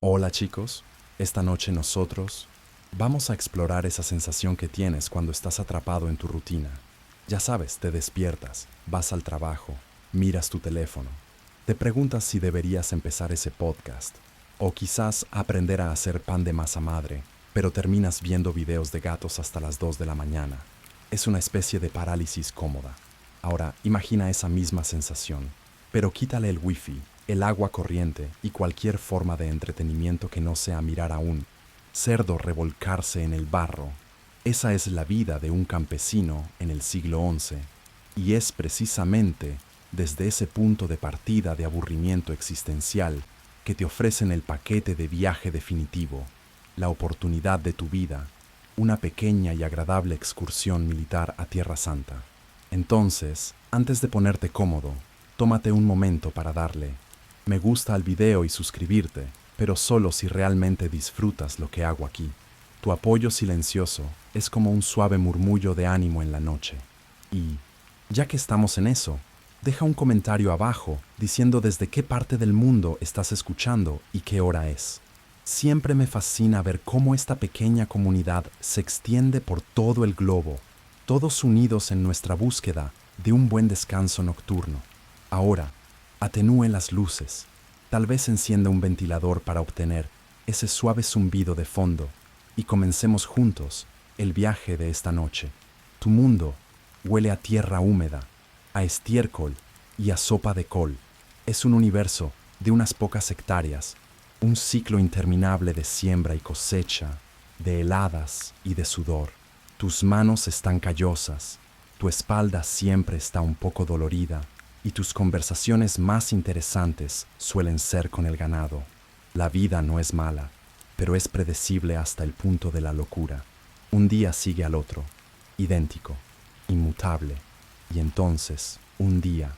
Hola chicos, esta noche nosotros vamos a explorar esa sensación que tienes cuando estás atrapado en tu rutina. Ya sabes, te despiertas, vas al trabajo, miras tu teléfono, te preguntas si deberías empezar ese podcast o quizás aprender a hacer pan de masa madre, pero terminas viendo videos de gatos hasta las 2 de la mañana. Es una especie de parálisis cómoda. Ahora, imagina esa misma sensación, pero quítale el wifi, el agua corriente y cualquier forma de entretenimiento que no sea mirar a un cerdo revolcarse en el barro. Esa es la vida de un campesino en el siglo XI, y es precisamente desde ese punto de partida de aburrimiento existencial que te ofrecen el paquete de viaje definitivo, la oportunidad de tu vida, una pequeña y agradable excursión militar a Tierra Santa. Entonces, antes de ponerte cómodo, tómate un momento para darle me gusta al video y suscribirte, pero solo si realmente disfrutas lo que hago aquí. Tu apoyo silencioso es como un suave murmullo de ánimo en la noche. Y, ya que estamos en eso, deja un comentario abajo diciendo desde qué parte del mundo estás escuchando y qué hora es. Siempre me fascina ver cómo esta pequeña comunidad se extiende por todo el globo, todos unidos en nuestra búsqueda de un buen descanso nocturno. Ahora, atenúe las luces, tal vez encienda un ventilador para obtener ese suave zumbido de fondo y comencemos juntos el viaje de esta noche. Tu mundo huele a tierra húmeda, a estiércol y a sopa de col. Es un universo de unas pocas hectáreas, un ciclo interminable de siembra y cosecha, de heladas y de sudor. Tus manos están callosas, tu espalda siempre está un poco dolorida, y tus conversaciones más interesantes suelen ser con el ganado. La vida no es mala, pero es predecible hasta el punto de la locura. Un día sigue al otro, idéntico, inmutable, y entonces, un día,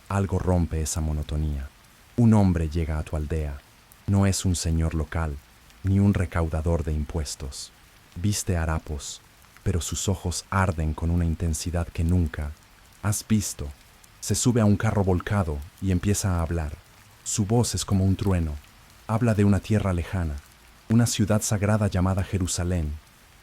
algo rompe esa monotonía. Un hombre llega a tu aldea. No es un señor local, ni un recaudador de impuestos. Viste harapos, pero sus ojos arden con una intensidad que nunca has visto. Se sube a un carro volcado y empieza a hablar. Su voz es como un trueno. Habla de una tierra lejana, una ciudad sagrada llamada Jerusalén,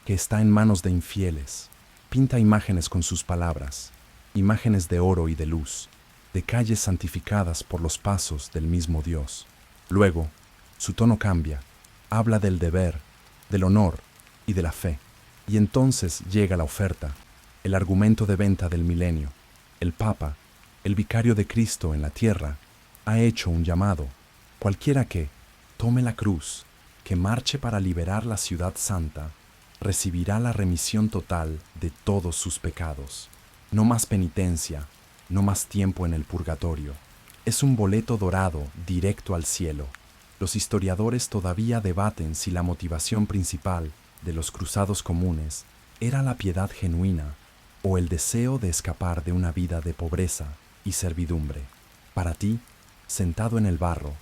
que está en manos de infieles. Pinta imágenes con sus palabras, imágenes de oro y de luz, de calles santificadas por los pasos del mismo Dios. Luego, su tono cambia. Habla del deber, del honor y de la fe. Y entonces llega la oferta, el argumento de venta del milenio. El Papa, el vicario de Cristo en la tierra, ha hecho un llamado. Cualquiera que tome la cruz, que marche para liberar la ciudad santa, recibirá la remisión total de todos sus pecados. No más penitencia, no más tiempo en el purgatorio. Es un boleto dorado directo al cielo. Los historiadores todavía debaten si la motivación principal de los cruzados comunes era la piedad genuina o el deseo de escapar de una vida de pobreza y servidumbre. Para ti, sentado en el barro,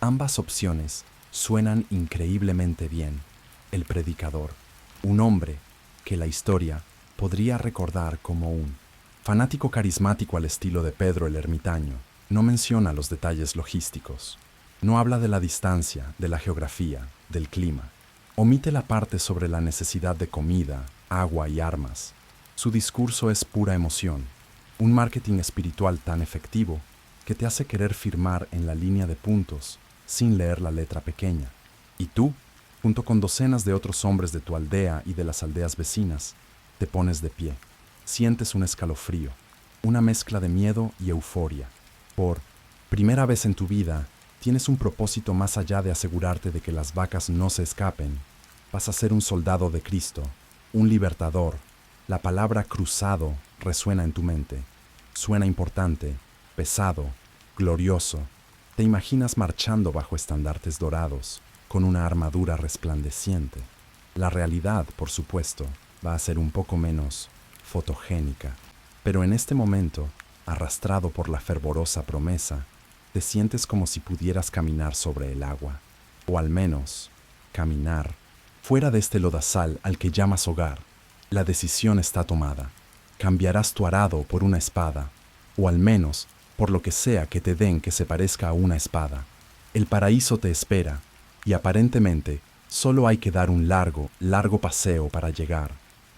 ambas opciones suenan increíblemente bien. El predicador, un hombre que la historia podría recordar como un fanático carismático al estilo de Pedro el Ermitaño, no menciona los detalles logísticos. No habla de la distancia, de la geografía, del clima. Omite la parte sobre la necesidad de comida, agua y armas. Su discurso es pura emoción, un marketing espiritual tan efectivo que te hace querer firmar en la línea de puntos sin leer la letra pequeña. Y tú, junto con docenas de otros hombres de tu aldea y de las aldeas vecinas, te pones de pie. Sientes un escalofrío, una mezcla de miedo y euforia. Por primera vez en tu vida, tienes un propósito más allá de asegurarte de que las vacas no se escapen. Vas a ser un soldado de Cristo, un libertador. La palabra cruzado resuena en tu mente. Suena importante, pesado, glorioso. Te imaginas marchando bajo estandartes dorados, con una armadura resplandeciente. La realidad, por supuesto, va a ser un poco menos fotogénica. Pero en este momento, arrastrado por la fervorosa promesa, te sientes como si pudieras caminar sobre el agua. O al menos, caminar fuera de este lodazal al que llamas hogar. La decisión está tomada. Cambiarás tu arado por una espada, o al menos por lo que sea que te den que se parezca a una espada. El paraíso te espera, y aparentemente solo hay que dar un largo, largo paseo para llegar.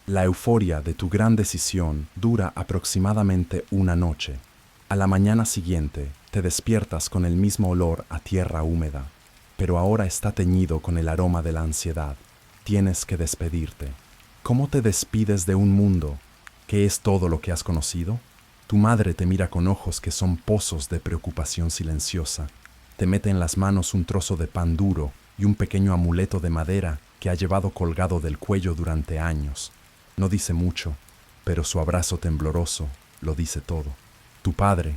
La euforia de tu gran decisión dura aproximadamente una noche. A la mañana siguiente te despiertas con el mismo olor a tierra húmeda, pero ahora está teñido con el aroma de la ansiedad. Tienes que despedirte. ¿Cómo te despides de un mundo que es todo lo que has conocido? Tu madre te mira con ojos que son pozos de preocupación silenciosa. Te mete en las manos un trozo de pan duro y un pequeño amuleto de madera que ha llevado colgado del cuello durante años. No dice mucho, pero su abrazo tembloroso lo dice todo. Tu padre,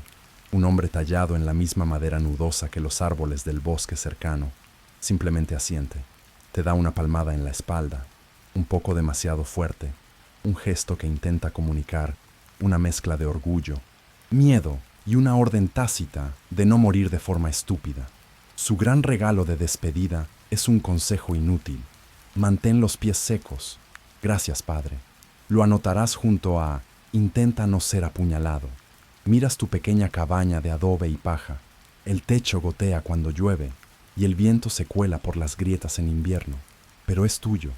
un hombre tallado en la misma madera nudosa que los árboles del bosque cercano, simplemente asiente. Te da una palmada en la espalda, un poco demasiado fuerte, un gesto que intenta comunicar una mezcla de orgullo, miedo y una orden tácita de no morir de forma estúpida. Su gran regalo de despedida es un consejo inútil. Mantén los pies secos. Gracias, padre. Lo anotarás junto a intenta no ser apuñalado. Miras tu pequeña cabaña de adobe y paja. El techo gotea cuando llueve y el viento se cuela por las grietas en invierno. Pero es tuyo.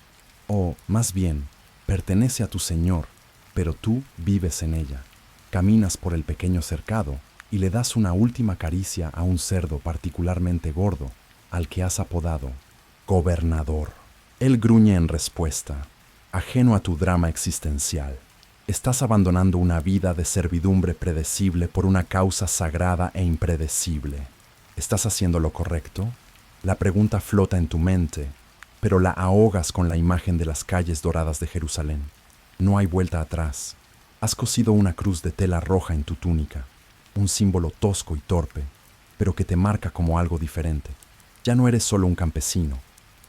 O, más bien, pertenece a tu señor, pero tú vives en ella. Caminas por el pequeño cercado y le das una última caricia a un cerdo particularmente gordo, al que has apodado Gobernador. Él gruñe en respuesta, ajeno a tu drama existencial. Estás abandonando una vida de servidumbre predecible por una causa sagrada e impredecible. ¿Estás haciendo lo correcto? La pregunta flota en tu mente, pero la ahogas con la imagen de las calles doradas de Jerusalén. No hay vuelta atrás. Has cosido una cruz de tela roja en tu túnica, un símbolo tosco y torpe, pero que te marca como algo diferente. Ya no eres solo un campesino,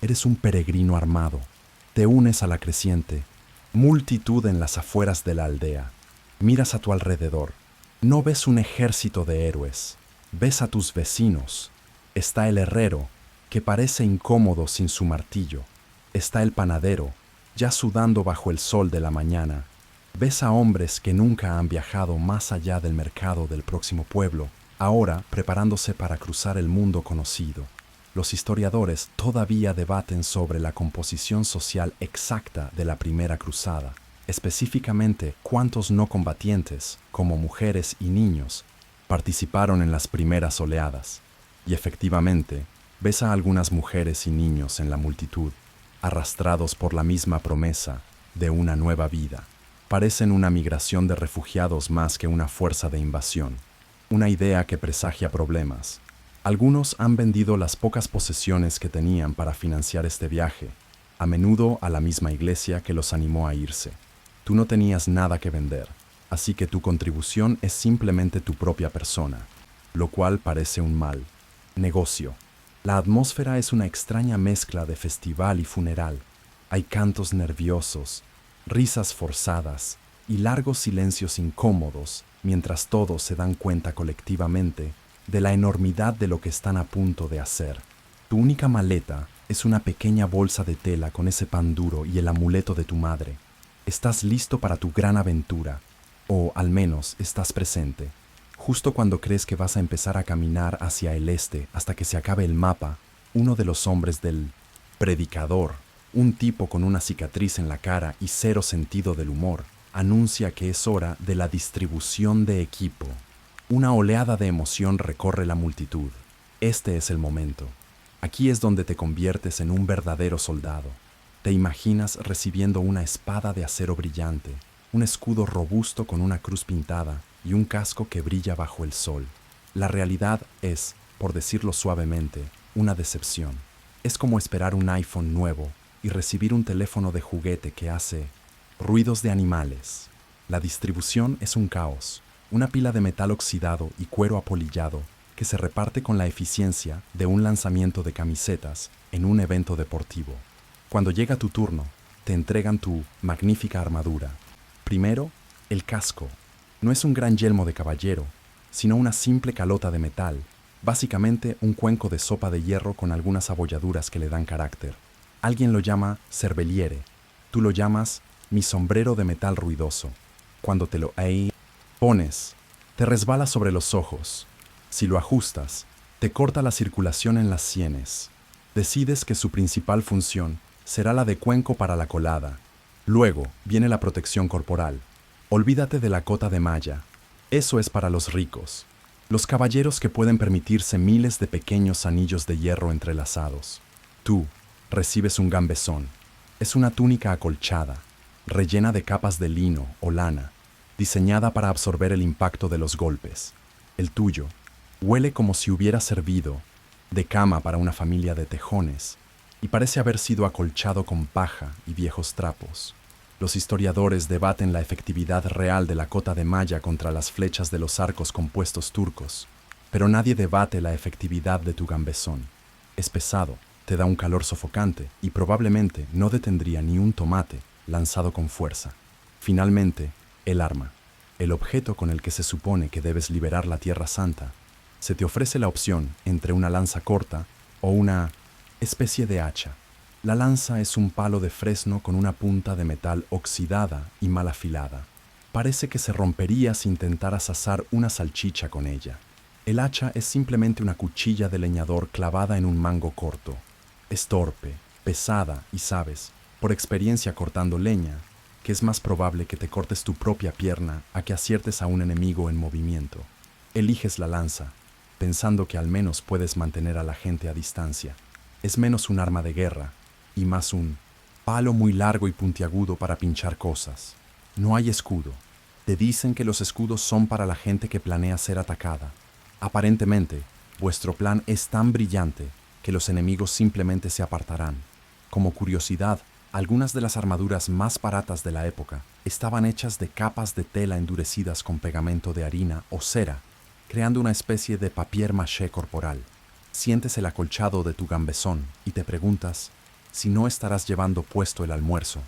eres un peregrino armado. Te unes a la creciente multitud en las afueras de la aldea. Miras a tu alrededor. No ves un ejército de héroes, ves a tus vecinos. Está el herrero, que parece incómodo sin su martillo. Está el panadero, ya sudando bajo el sol de la mañana. Ves a hombres que nunca han viajado más allá del mercado del próximo pueblo, ahora preparándose para cruzar el mundo conocido. Los historiadores todavía debaten sobre la composición social exacta de la primera cruzada, específicamente cuántos no combatientes, como mujeres y niños, participaron en las primeras oleadas. Y efectivamente, ves a algunas mujeres y niños en la multitud, arrastrados por la misma promesa de una nueva vida. Parecen una migración de refugiados más que una fuerza de invasión, una idea que presagia problemas. Algunos han vendido las pocas posesiones que tenían para financiar este viaje, a menudo a la misma iglesia que los animó a irse. Tú no tenías nada que vender, así que tu contribución es simplemente tu propia persona, lo cual parece un mal negocio. La atmósfera es una extraña mezcla de festival y funeral. Hay cantos nerviosos, risas forzadas y largos silencios incómodos mientras todos se dan cuenta colectivamente de la enormidad de lo que están a punto de hacer. Tu única maleta es una pequeña bolsa de tela con ese pan duro y el amuleto de tu madre. Estás listo para tu gran aventura, o al menos estás presente. Justo cuando crees que vas a empezar a caminar hacia el este hasta que se acabe el mapa, uno de los hombres del predicador, un tipo con una cicatriz en la cara y cero sentido del humor, anuncia que es hora de la distribución de equipo. Una oleada de emoción recorre la multitud. Este es el momento. Aquí es donde te conviertes en un verdadero soldado. Te imaginas recibiendo una espada de acero brillante, un escudo robusto con una cruz pintada y un casco que brilla bajo el sol. La realidad es, por decirlo suavemente, una decepción. Es como esperar un iPhone nuevo y recibir un teléfono de juguete que hace ruidos de animales. La distribución es un caos. Una pila de metal oxidado y cuero apolillado que se reparte con la eficiencia de un lanzamiento de camisetas en un evento deportivo. Cuando llega tu turno, te entregan tu magnífica armadura. Primero, el casco. No es un gran yelmo de caballero, sino una simple calota de metal, básicamente un cuenco de sopa de hierro con algunas abolladuras que le dan carácter. Alguien lo llama cerveliere, tú lo llamas mi sombrero de metal ruidoso. Cuando te lo pones, te resbala sobre los ojos. Si lo ajustas, te corta la circulación en las sienes. Decides que su principal función será la de cuenco para la colada. Luego viene la protección corporal. Olvídate de la cota de malla. Eso es para los ricos, los caballeros que pueden permitirse miles de pequeños anillos de hierro entrelazados. Tú recibes un gambesón. Es una túnica acolchada, rellena de capas de lino o lana, diseñada para absorber el impacto de los golpes. El tuyo huele como si hubiera servido de cama para una familia de tejones y parece haber sido acolchado con paja y viejos trapos. Los historiadores debaten la efectividad real de la cota de malla contra las flechas de los arcos compuestos turcos, pero nadie debate la efectividad de tu gambesón. Es pesado, te da un calor sofocante y probablemente no detendría ni un tomate lanzado con fuerza. Finalmente, el arma, el objeto con el que se supone que debes liberar la Tierra Santa. Se te ofrece la opción entre una lanza corta o una especie de hacha. La lanza es un palo de fresno con una punta de metal oxidada y mal afilada. Parece que se rompería si intentaras asar una salchicha con ella. El hacha es simplemente una cuchilla de leñador clavada en un mango corto. Es torpe, pesada y sabes, por experiencia cortando leña, que es más probable que te cortes tu propia pierna a que aciertes a un enemigo en movimiento. Eliges la lanza, pensando que al menos puedes mantener a la gente a distancia. Es menos un arma de guerra y más un palo muy largo y puntiagudo para pinchar cosas. No hay escudo. Te dicen que los escudos son para la gente que planea ser atacada. Aparentemente, vuestro plan es tan brillante que los enemigos simplemente se apartarán. Como curiosidad, algunas de las armaduras más baratas de la época estaban hechas de capas de tela endurecidas con pegamento de harina o cera, creando una especie de papier maché corporal. Sientes el acolchado de tu gambesón y te preguntas si no estarás llevando puesto el almuerzo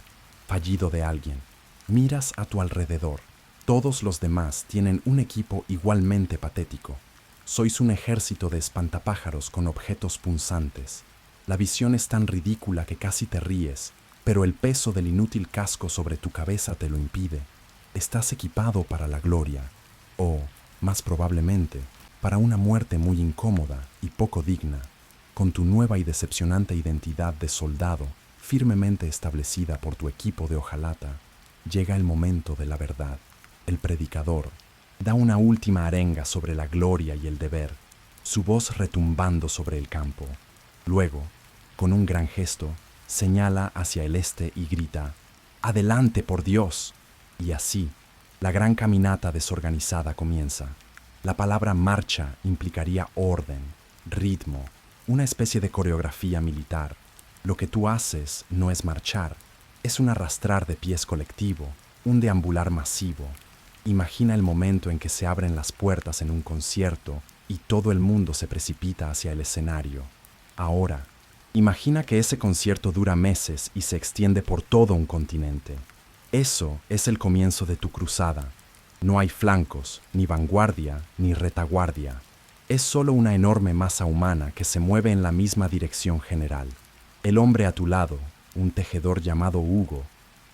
fallido de alguien. Miras a tu alrededor. Todos los demás tienen un equipo igualmente patético. Sois un ejército de espantapájaros con objetos punzantes. La visión es tan ridícula que casi te ríes, pero el peso del inútil casco sobre tu cabeza te lo impide. Estás equipado para la gloria, o, más probablemente, para una muerte muy incómoda y poco digna, con tu nueva y decepcionante identidad de soldado firmemente establecida por tu equipo de hojalata. Llega el momento de la verdad. El predicador da una última arenga sobre la gloria y el deber, su voz retumbando sobre el campo. Luego, con un gran gesto, señala hacia el este y grita: ¡Adelante, por Dios! Y así, la gran caminata desorganizada comienza. La palabra marcha implicaría orden, ritmo, una especie de coreografía militar. Lo que tú haces no es marchar, es un arrastrar de pies colectivo, un deambular masivo. Imagina el momento en que se abren las puertas en un concierto y todo el mundo se precipita hacia el escenario. Ahora, imagina que ese concierto dura meses y se extiende por todo un continente. Eso es el comienzo de tu cruzada. No hay flancos, ni vanguardia, ni retaguardia. Es solo una enorme masa humana que se mueve en la misma dirección general. El hombre a tu lado, un tejedor llamado Hugo,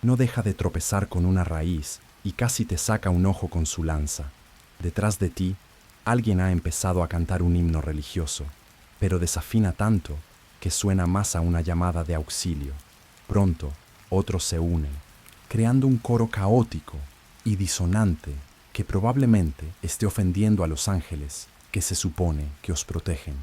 no deja de tropezar con una raíz y casi te saca un ojo con su lanza. Detrás de ti, alguien ha empezado a cantar un himno religioso, pero desafina tanto que suena más a una llamada de auxilio. Pronto, otros se unen, creando un coro caótico y disonante que probablemente esté ofendiendo a los ángeles que se supone que os protegen.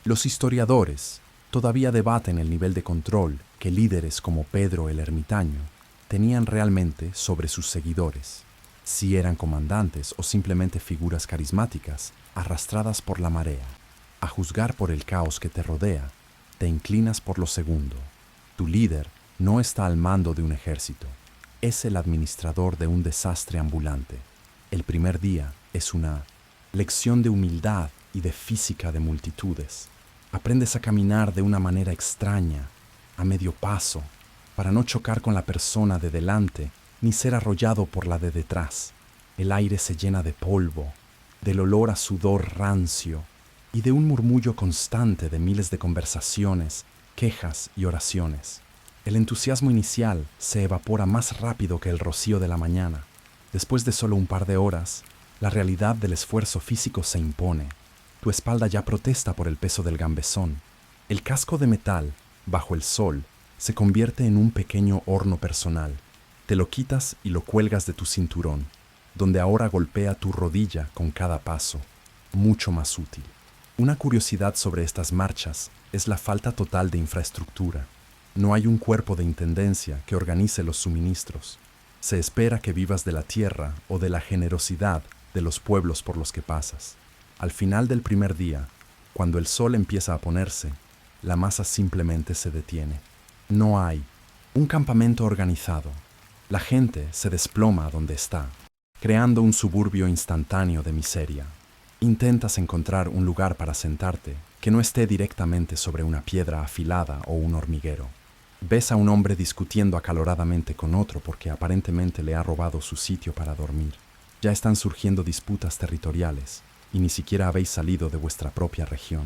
Los historiadores todavía debaten el nivel de control que líderes como Pedro el Ermitaño tenían realmente sobre sus seguidores, si eran comandantes o simplemente figuras carismáticas arrastradas por la marea. A juzgar por el caos que te rodea, te inclinas por lo segundo. Tu líder no está al mando de un ejército, es el administrador de un desastre ambulante. El primer día es una lección de humildad y de física de multitudes. Aprendes a caminar de una manera extraña, a medio paso, para no chocar con la persona de delante ni ser arrollado por la de detrás. El aire se llena de polvo, del olor a sudor rancio y de un murmullo constante de miles de conversaciones, quejas y oraciones. El entusiasmo inicial se evapora más rápido que el rocío de la mañana. Después de solo un par de horas, la realidad del esfuerzo físico se impone. Tu espalda ya protesta por el peso del gambesón. El casco de metal, bajo el sol, se convierte en un pequeño horno personal. Te lo quitas y lo cuelgas de tu cinturón, donde ahora golpea tu rodilla con cada paso. Mucho más útil. Una curiosidad sobre estas marchas es la falta total de infraestructura. No hay un cuerpo de intendencia que organice los suministros. Se espera que vivas de la tierra o de la generosidad de los pueblos por los que pasas. Al final del primer día, cuando el sol empieza a ponerse, la masa simplemente se detiene. No hay un campamento organizado. La gente se desploma donde está, creando un suburbio instantáneo de miseria. Intentas encontrar un lugar para sentarte que no esté directamente sobre una piedra afilada o un hormiguero. Ves a un hombre discutiendo acaloradamente con otro porque aparentemente le ha robado su sitio para dormir. Ya están surgiendo disputas territoriales y ni siquiera habéis salido de vuestra propia región.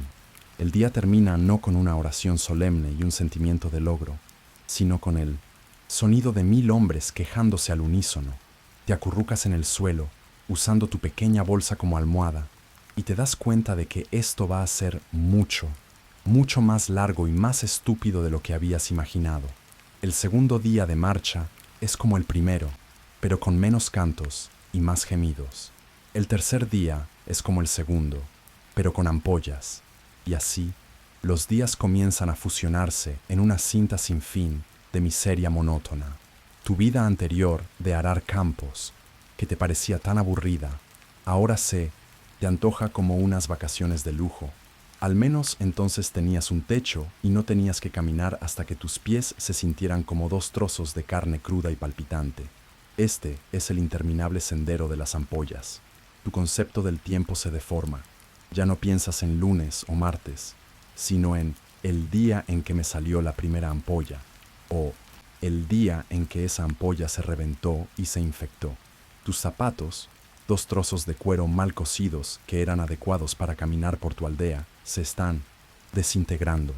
El día termina no con una oración solemne y un sentimiento de logro, sino con el sonido de 1000 hombres quejándose al unísono. Te acurrucas en el suelo, usando tu pequeña bolsa como almohada, y te das cuenta de que esto va a ser mucho más largo y más estúpido de lo que habías imaginado. El segundo día de marcha es como el primero, pero con menos cantos y más gemidos. El tercer día es como el segundo, pero con ampollas. Y así, los días comienzan a fusionarse en una cinta sin fin de miseria monótona. Tu vida anterior de arar campos, que te parecía tan aburrida, ahora te antoja como unas vacaciones de lujo. Al menos entonces tenías un techo y no tenías que caminar hasta que tus pies se sintieran como 2 trozos de carne cruda y palpitante. Este es el interminable sendero de las ampollas. Tu concepto del tiempo se deforma. Ya no piensas en lunes o martes, sino en el día en que me salió la primera ampolla, o el día en que esa ampolla se reventó y se infectó. Tus zapatos, 2 trozos de cuero mal cosidos que eran adecuados para caminar por tu aldea, se están desintegrando.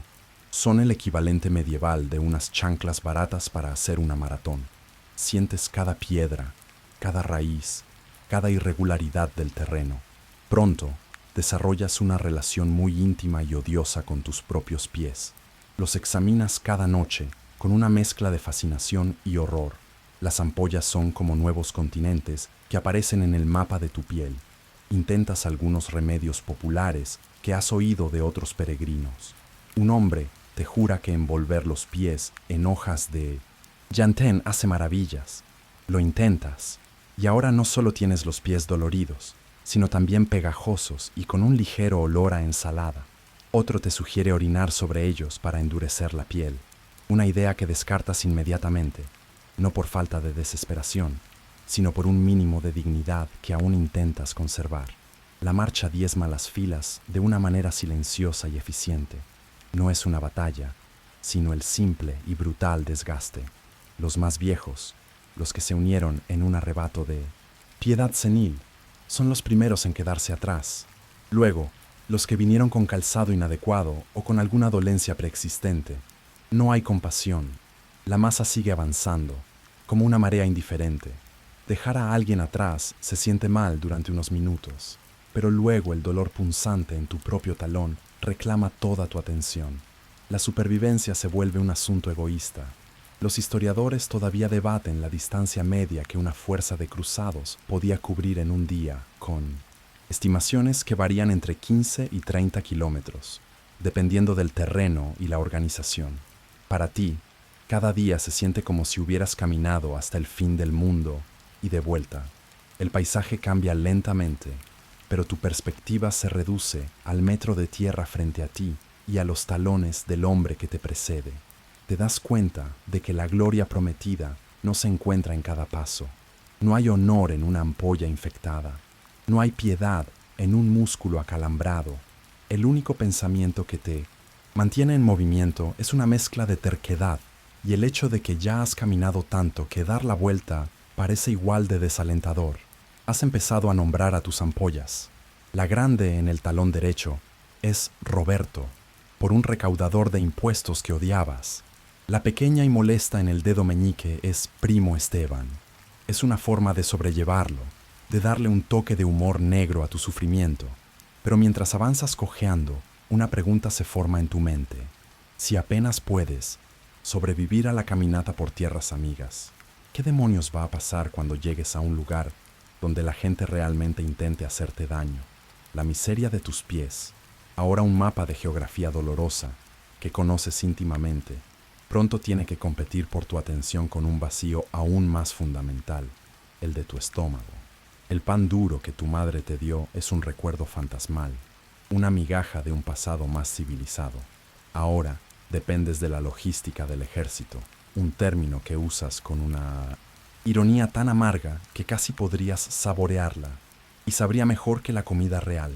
Son el equivalente medieval de unas chanclas baratas para hacer una maratón. Sientes cada piedra, cada raíz, cada irregularidad del terreno. Pronto, desarrollas una relación muy íntima y odiosa con tus propios pies. Los examinas cada noche con una mezcla de fascinación y horror. Las ampollas son como nuevos continentes que aparecen en el mapa de tu piel. Intentas algunos remedios populares que has oído de otros peregrinos. Un hombre te jura que envolver los pies en hojas de llantén hace maravillas. Lo intentas, y ahora no solo tienes los pies doloridos, sino también pegajosos y con un ligero olor a ensalada. Otro te sugiere orinar sobre ellos para endurecer la piel, una idea que descartas inmediatamente, no por falta de desesperación, sino por un mínimo de dignidad que aún intentas conservar. La marcha diezma las filas de una manera silenciosa y eficiente. No es una batalla, sino el simple y brutal desgaste. Los más viejos, los que se unieron en un arrebato de piedad senil, son los primeros en quedarse atrás. Luego, los que vinieron con calzado inadecuado o con alguna dolencia preexistente. No hay compasión. La masa sigue avanzando, como una marea indiferente. Dejar a alguien atrás se siente mal durante unos minutos, pero luego el dolor punzante en tu propio talón reclama toda tu atención. La supervivencia se vuelve un asunto egoísta. Los historiadores todavía debaten la distancia media que una fuerza de cruzados podía cubrir en un día, con estimaciones que varían entre 15 y 30 kilómetros, dependiendo del terreno y la organización. Para ti, cada día se siente como si hubieras caminado hasta el fin del mundo y de vuelta. El paisaje cambia lentamente, pero tu perspectiva se reduce al metro de tierra frente a ti y a los talones del hombre que te precede. Te das cuenta de que la gloria prometida no se encuentra en cada paso. No hay honor en una ampolla infectada. No hay piedad en un músculo acalambrado. El único pensamiento que te mantiene en movimiento es una mezcla de terquedad y el hecho de que ya has caminado tanto que dar la vuelta parece igual de desalentador. Has empezado a nombrar a tus ampollas. La grande en el talón derecho es Roberto, por un recaudador de impuestos que odiabas. La pequeña y molesta en el dedo meñique es Primo Esteban. Es una forma de sobrellevarlo, de darle un toque de humor negro a tu sufrimiento. Pero mientras avanzas cojeando, una pregunta se forma en tu mente. Si apenas puedes sobrevivir a la caminata por tierras amigas, ¿qué demonios va a pasar cuando llegues a un lugar donde la gente realmente intente hacerte daño? La miseria de tus pies, ahora un mapa de geografía dolorosa que conoces íntimamente, pronto tiene que competir por tu atención con un vacío aún más fundamental, el de tu estómago. El pan duro que tu madre te dio es un recuerdo fantasmal, una migaja de un pasado más civilizado. Ahora dependes de la logística del ejército, un término que usas con una ironía tan amarga que casi podrías saborearla, y sabría mejor que la comida real.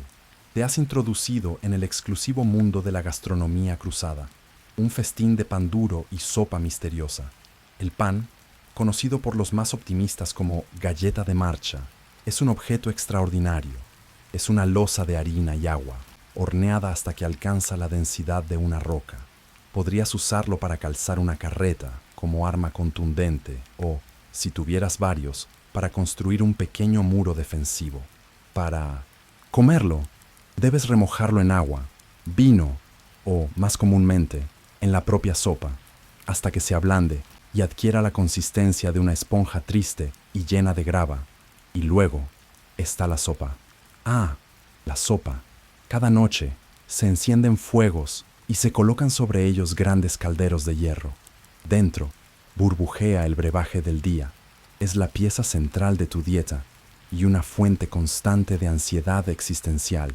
Te has introducido en el exclusivo mundo de la gastronomía cruzada, un festín de pan duro y sopa misteriosa. El pan, conocido por los más optimistas como galleta de marcha, es un objeto extraordinario. Es una losa de harina y agua, horneada hasta que alcanza la densidad de una roca. Podrías usarlo para calzar una carreta como arma contundente o, si tuvieras varios, para construir un pequeño muro defensivo. Para comerlo, debes remojarlo en agua, vino o, más comúnmente, en la propia sopa, hasta que se ablande y adquiera la consistencia de una esponja triste y llena de grava. Y luego está la sopa. Ah, la sopa. Cada noche se encienden fuegos y se colocan sobre ellos grandes calderos de hierro. Dentro burbujea el brebaje del día. Es la pieza central de tu dieta y una fuente constante de ansiedad existencial.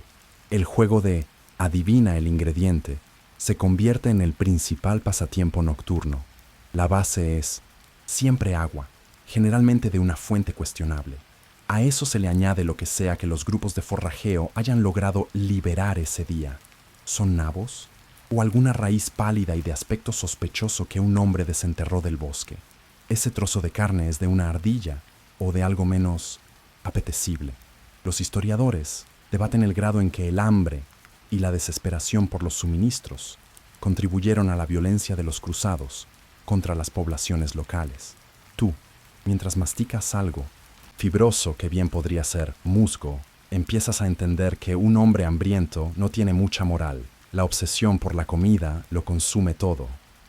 El juego de adivina el ingrediente se convierte en el principal pasatiempo nocturno. La base es siempre agua, generalmente de una fuente cuestionable. A eso se le añade lo que sea que los grupos de forrajeo hayan logrado liberar ese día. ¿Son nabos? ¿O alguna raíz pálida y de aspecto sospechoso que un hombre desenterró del bosque? Ese trozo de carne es de una ardilla o de algo menos apetecible. Los historiadores debaten el grado en que el hambre y la desesperación por los suministros contribuyeron a la violencia de los cruzados contra las poblaciones locales. Tú, mientras masticas algo fibroso que bien podría ser musgo, empiezas a entender que un hombre hambriento no tiene mucha moral. La obsesión por la comida lo consume todo.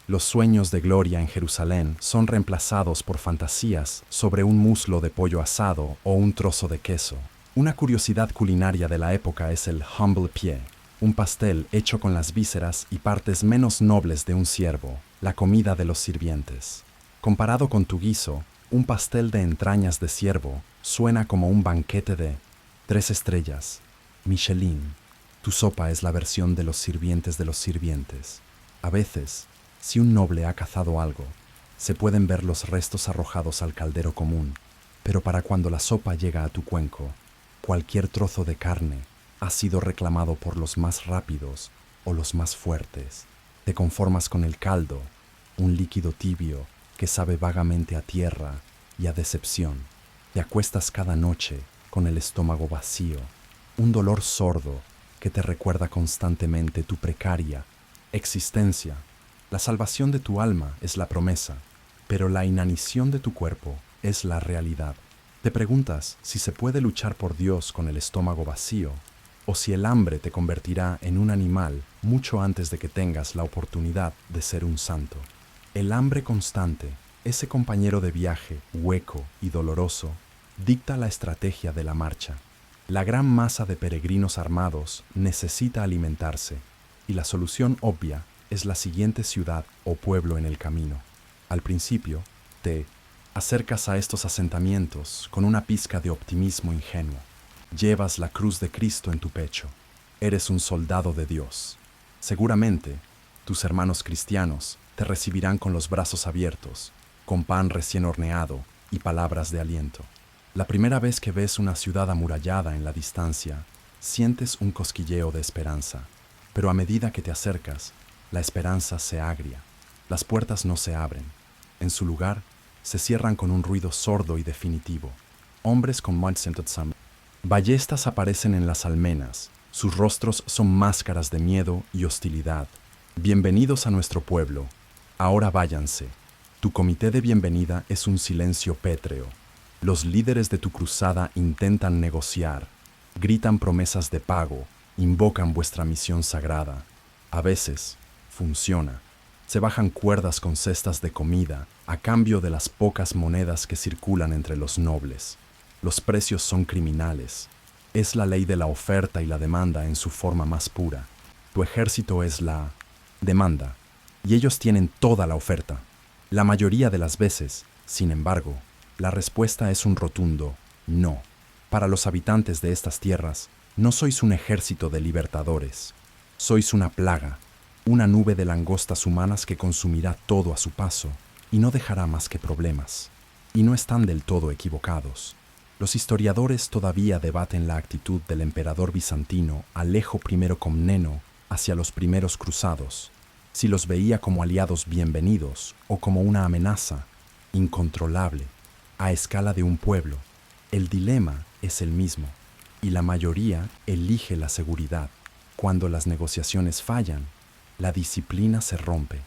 Los sueños de gloria en Jerusalén son reemplazados por fantasías sobre un muslo de pollo asado o un trozo de queso. Una curiosidad culinaria de la época es el humble pie, un pastel hecho con las vísceras y partes menos nobles de un ciervo, la comida de los sirvientes. Comparado con tu guiso, un pastel de entrañas de ciervo suena como un banquete de 3 estrellas, Michelin. Tu sopa es la versión de los sirvientes de los sirvientes. A veces, si un noble ha cazado algo, se pueden ver los restos arrojados al caldero común, pero para cuando la sopa llega a tu cuenco, cualquier trozo de carne ha sido reclamado por los más rápidos o los más fuertes. Te conformas con el caldo, un líquido tibio que sabe vagamente a tierra y a decepción. Te acuestas cada noche con el estómago vacío, un dolor sordo que te recuerda constantemente tu precaria existencia. La salvación de tu alma es la promesa, pero la inanición de tu cuerpo es la realidad. Te preguntas si se puede luchar por Dios con el estómago vacío, o si el hambre te convertirá en un animal mucho antes de que tengas la oportunidad de ser un santo. El hambre constante, ese compañero de viaje hueco y doloroso, dicta la estrategia de la marcha. La gran masa de peregrinos armados necesita alimentarse, y la solución obvia es la siguiente ciudad o pueblo en el camino. Al principio, te acercas a estos asentamientos con una pizca de optimismo ingenuo. Llevas la cruz de Cristo en tu pecho. Eres un soldado de Dios. Seguramente, tus hermanos cristianos te recibirán con los brazos abiertos, con pan recién horneado y palabras de aliento. La primera vez que ves una ciudad amurallada en la distancia, sientes un cosquilleo de esperanza, pero a medida que te acercas, la esperanza se agria. Las puertas no se abren. En su lugar, se cierran con un ruido sordo y definitivo. Hombres con ballestas aparecen en las almenas. Sus rostros son máscaras de miedo y hostilidad. Bienvenidos a nuestro pueblo. Ahora váyanse. Tu comité de bienvenida es un silencio pétreo. Los líderes de tu cruzada intentan negociar, gritan promesas de pago invocan vuestra misión sagrada. A veces, funciona. Se bajan cuerdas con cestas de comida a cambio de las pocas monedas que circulan entre los nobles. Los precios son criminales. Es la ley de la oferta y la demanda en su forma más pura. Tu ejército es la demanda, y ellos tienen toda la oferta. La mayoría de las veces, sin embargo, la respuesta es un rotundo no. Para los habitantes de estas tierras, no sois un ejército de libertadores. Sois una plaga, una nube de langostas humanas que consumirá todo a su paso y no dejará más que problemas. Y no están del todo equivocados. Los historiadores todavía debaten la actitud del emperador bizantino Alejo I Comneno hacia los primeros cruzados, si los veía como aliados bienvenidos o como una amenaza incontrolable a escala de un pueblo. El dilema es el mismo, y la mayoría elige la seguridad. Cuando las negociaciones fallan, la disciplina se rompe.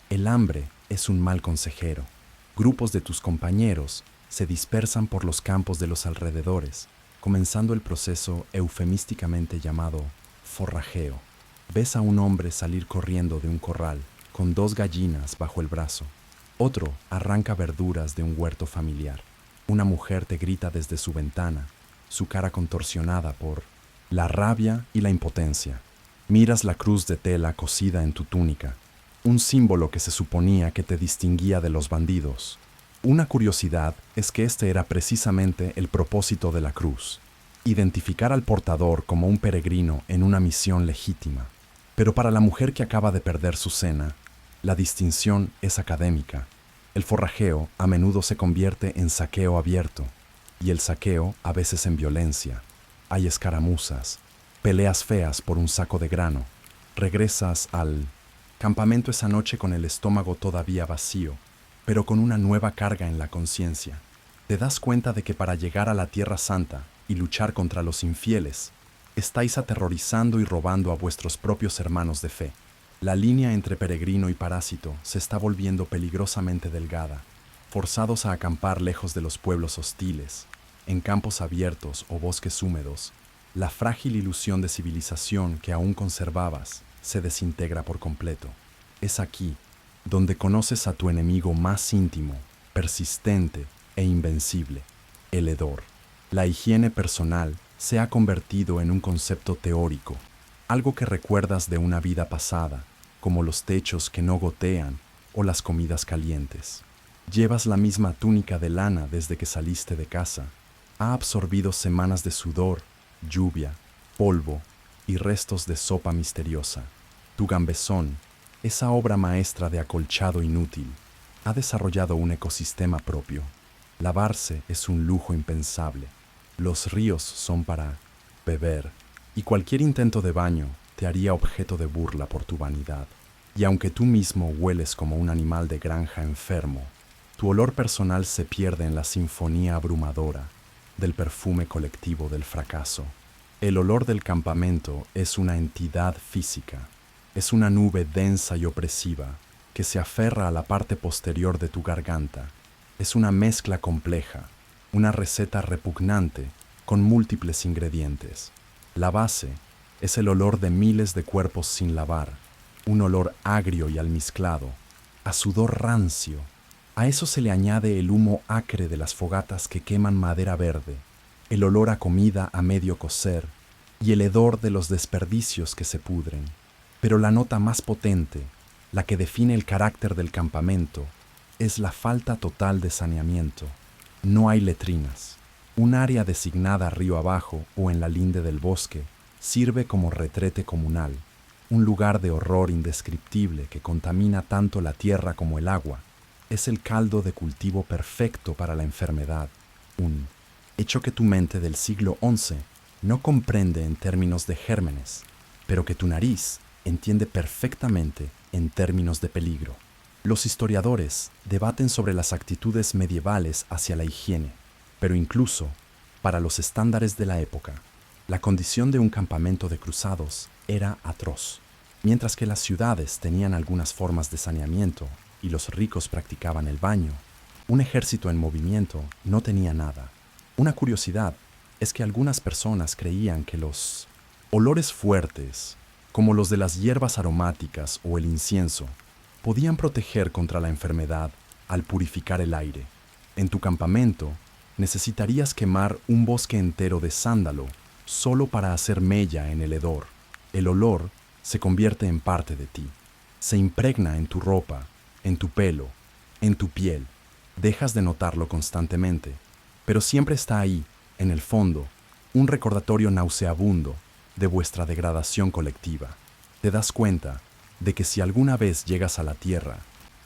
El hambre es un mal consejero. Grupos de tus compañeros se dispersan por los campos de los alrededores, comenzando el proceso eufemísticamente llamado forrajeo. Ves a un hombre salir corriendo de un corral con 2 gallinas bajo el brazo. Otro arranca verduras de un huerto familiar. Una mujer te grita desde su ventana, su cara contorsionada por la rabia y la impotencia. Miras la cruz de tela cosida en tu túnica, un símbolo que se suponía que te distinguía de los bandidos. Una curiosidad es que este era precisamente el propósito de la cruz: identificar al portador como un peregrino en una misión legítima. Pero para la mujer que acaba de perder su cena, la distinción es académica. El forrajeo a menudo se convierte en saqueo abierto, y el saqueo a veces en violencia. Hay escaramuzas, peleas feas por un saco de grano. Regresas al campamento esa noche con el estómago todavía vacío, pero con una nueva carga en la conciencia. Te das cuenta de que para llegar a la Tierra Santa y luchar contra los infieles, estáis aterrorizando y robando a vuestros propios hermanos de fe. La línea entre peregrino y parásito se está volviendo peligrosamente delgada. Forzados a acampar lejos de los pueblos hostiles, en campos abiertos o bosques húmedos, la frágil ilusión de civilización que aún conservabas se desintegra por completo. Es aquí donde conoces a tu enemigo más íntimo, persistente e invencible, el hedor. La higiene personal se ha convertido en un concepto teórico, algo que recuerdas de una vida pasada, como los techos que no gotean o las comidas calientes. Llevas la misma túnica de lana desde que saliste de casa. Ha absorbido semanas de sudor, lluvia, polvo y restos de sopa misteriosa. Tu gambesón, esa obra maestra de acolchado inútil, ha desarrollado un ecosistema propio. Lavarse es un lujo impensable. Los ríos son para beber, y cualquier intento de baño te haría objeto de burla por tu vanidad. Y aunque tú mismo hueles como un animal de granja enfermo, tu olor personal se pierde en la sinfonía abrumadora del perfume colectivo del fracaso. El olor del campamento es una entidad física, es una nube densa y opresiva que se aferra a la parte posterior de tu garganta. Es una mezcla compleja, una receta repugnante con múltiples ingredientes. La base es el olor de miles de cuerpos sin lavar, un olor agrio y almizclado, a sudor rancio. A eso se le añade el humo acre de las fogatas que queman madera verde, el olor a comida a medio cocer y el hedor de los desperdicios que se pudren. Pero la nota más potente, la que define el carácter del campamento, es la falta total de saneamiento. No hay letrinas. Un área designada río abajo o en la linde del bosque sirve como retrete comunal, un lugar de horror indescriptible que contamina tanto la tierra como el agua. Es el caldo de cultivo perfecto para la enfermedad, un hecho que tu mente del siglo XI no comprende en términos de gérmenes, pero que tu nariz entiende perfectamente en términos de peligro. Los historiadores debaten sobre las actitudes medievales hacia la higiene, pero incluso, para los estándares de la época, la condición de un campamento de cruzados era atroz. Mientras que las ciudades tenían algunas formas de saneamiento y los ricos practicaban el baño, un ejército en movimiento no tenía nada. Una curiosidad es que algunas personas creían que los Olores fuertes, como los de las hierbas aromáticas o el incienso, podían proteger contra la enfermedad al purificar el aire. En tu campamento, necesitarías quemar un bosque entero de sándalo solo para hacer mella en el hedor. El olor se convierte en parte de ti. Se impregna en tu ropa, en tu pelo, en tu piel. Dejas de notarlo constantemente, pero siempre está ahí, en el fondo, un recordatorio nauseabundo de vuestra degradación colectiva. Te das cuenta de que si alguna vez llegas a la Tierra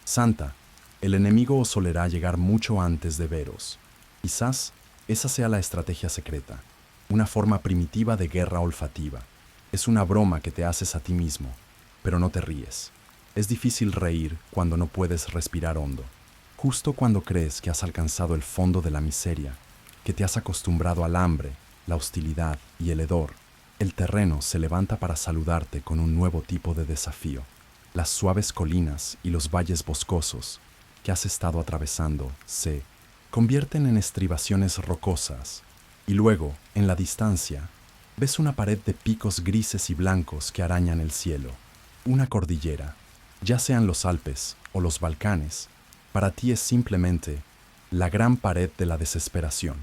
Santa, el enemigo os olerá llegar mucho antes de veros. Quizás esa sea la estrategia secreta, una forma primitiva de guerra olfativa. Es una broma que te haces a ti mismo, pero no te ríes. Es difícil reír cuando no puedes respirar hondo. Justo cuando crees que has alcanzado el fondo de la miseria, que te has acostumbrado al hambre, la hostilidad y el hedor, el terreno se levanta para saludarte con un nuevo tipo de desafío. Las suaves colinas y los valles boscosos que has estado atravesando se convierten en estribaciones rocosas, y luego, en la distancia, ves una pared de picos grises y blancos que arañan el cielo. Una cordillera, ya sean los Alpes o los Balcanes, para ti es simplemente la gran pared de la desesperación,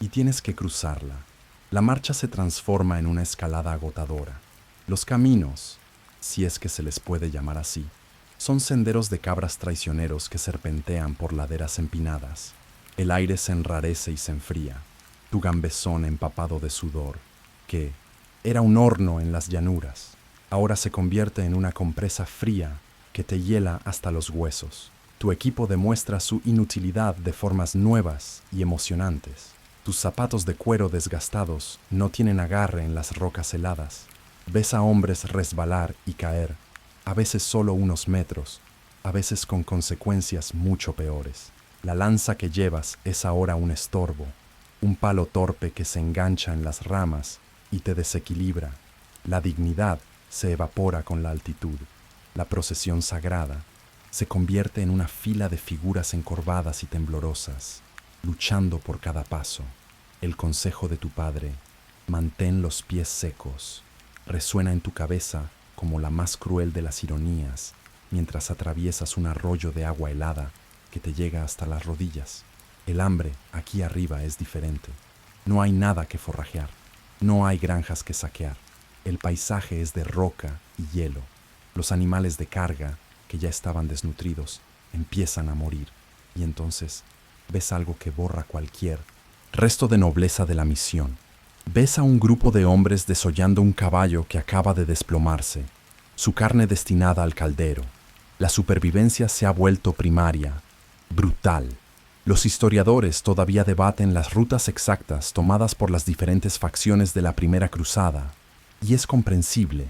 y tienes que cruzarla. La marcha se transforma en una escalada agotadora. Los caminos, si es que se les puede llamar así, son senderos de cabras traicioneros que serpentean por laderas empinadas. El aire se enrarece y se enfría. Tu gambezón empapado de sudor, que era un horno en las llanuras, ahora se convierte en una compresa fría que te hiela hasta los huesos. Tu equipo demuestra su inutilidad de formas nuevas y emocionantes. Tus zapatos de cuero desgastados no tienen agarre en las rocas heladas. Ves a hombres resbalar y caer, a veces solo unos metros, a veces con consecuencias mucho peores. La lanza que llevas es ahora un estorbo, un palo torpe que se engancha en las ramas y te desequilibra. La dignidad se evapora con la altitud. La procesión sagrada se convierte en una fila de figuras encorvadas y temblorosas, luchando por cada paso. El consejo de tu padre, mantén los pies secos, resuena en tu cabeza como la más cruel de las ironías mientras atraviesas un arroyo de agua helada que te llega hasta las rodillas. El hambre aquí arriba es diferente. No hay nada que forrajear, no hay granjas que saquear. El paisaje es de roca y hielo. Los animales de carga, que ya estaban desnutridos, empiezan a morir, y entonces ves algo que borra cualquier resto de nobleza de la misión. Ves a un grupo de hombres desollando un caballo que acaba de desplomarse, su carne destinada al caldero. La supervivencia se ha vuelto primaria, brutal. Los historiadores todavía debaten las rutas exactas tomadas por las diferentes facciones de la Primera Cruzada, y es comprensible,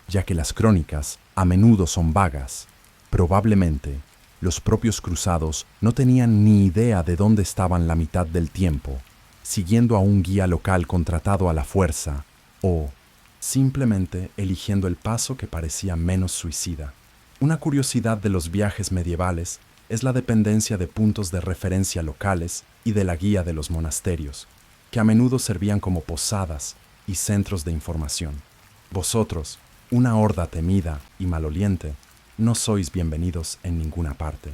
ya que las crónicas a menudo son vagas. Probablemente, los propios cruzados no tenían ni idea de dónde estaban la mitad del tiempo, siguiendo a un guía local contratado a la fuerza, o simplemente eligiendo el paso que parecía menos suicida. Una curiosidad de los viajes medievales es la dependencia de puntos de referencia locales y de la guía de los monasterios, que a menudo servían como posadas y centros de información. Vosotros, una horda temida y maloliente, no sois bienvenidos en ninguna parte.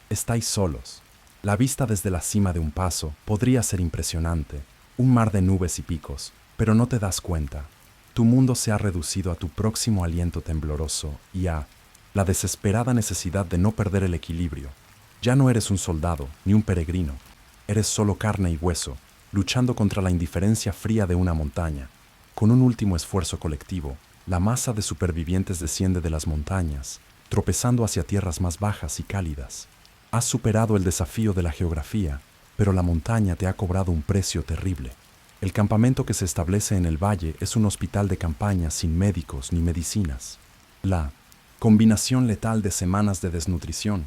Estáis solos. La vista desde la cima de un paso podría ser impresionante, un mar de nubes y picos, pero no te das cuenta. Tu mundo se ha reducido a tu próximo aliento tembloroso y a la desesperada necesidad de no perder el equilibrio. Ya no eres un soldado ni un peregrino. Eres solo carne y hueso, luchando contra la indiferencia fría de una montaña. Con un último esfuerzo colectivo, la masa de supervivientes desciende de las montañas, tropezando hacia tierras más bajas y cálidas. Has superado el desafío de la geografía, pero la montaña te ha cobrado un precio terrible. El campamento que se establece en el valle es un hospital de campaña sin médicos ni medicinas. La combinación letal de semanas de desnutrición,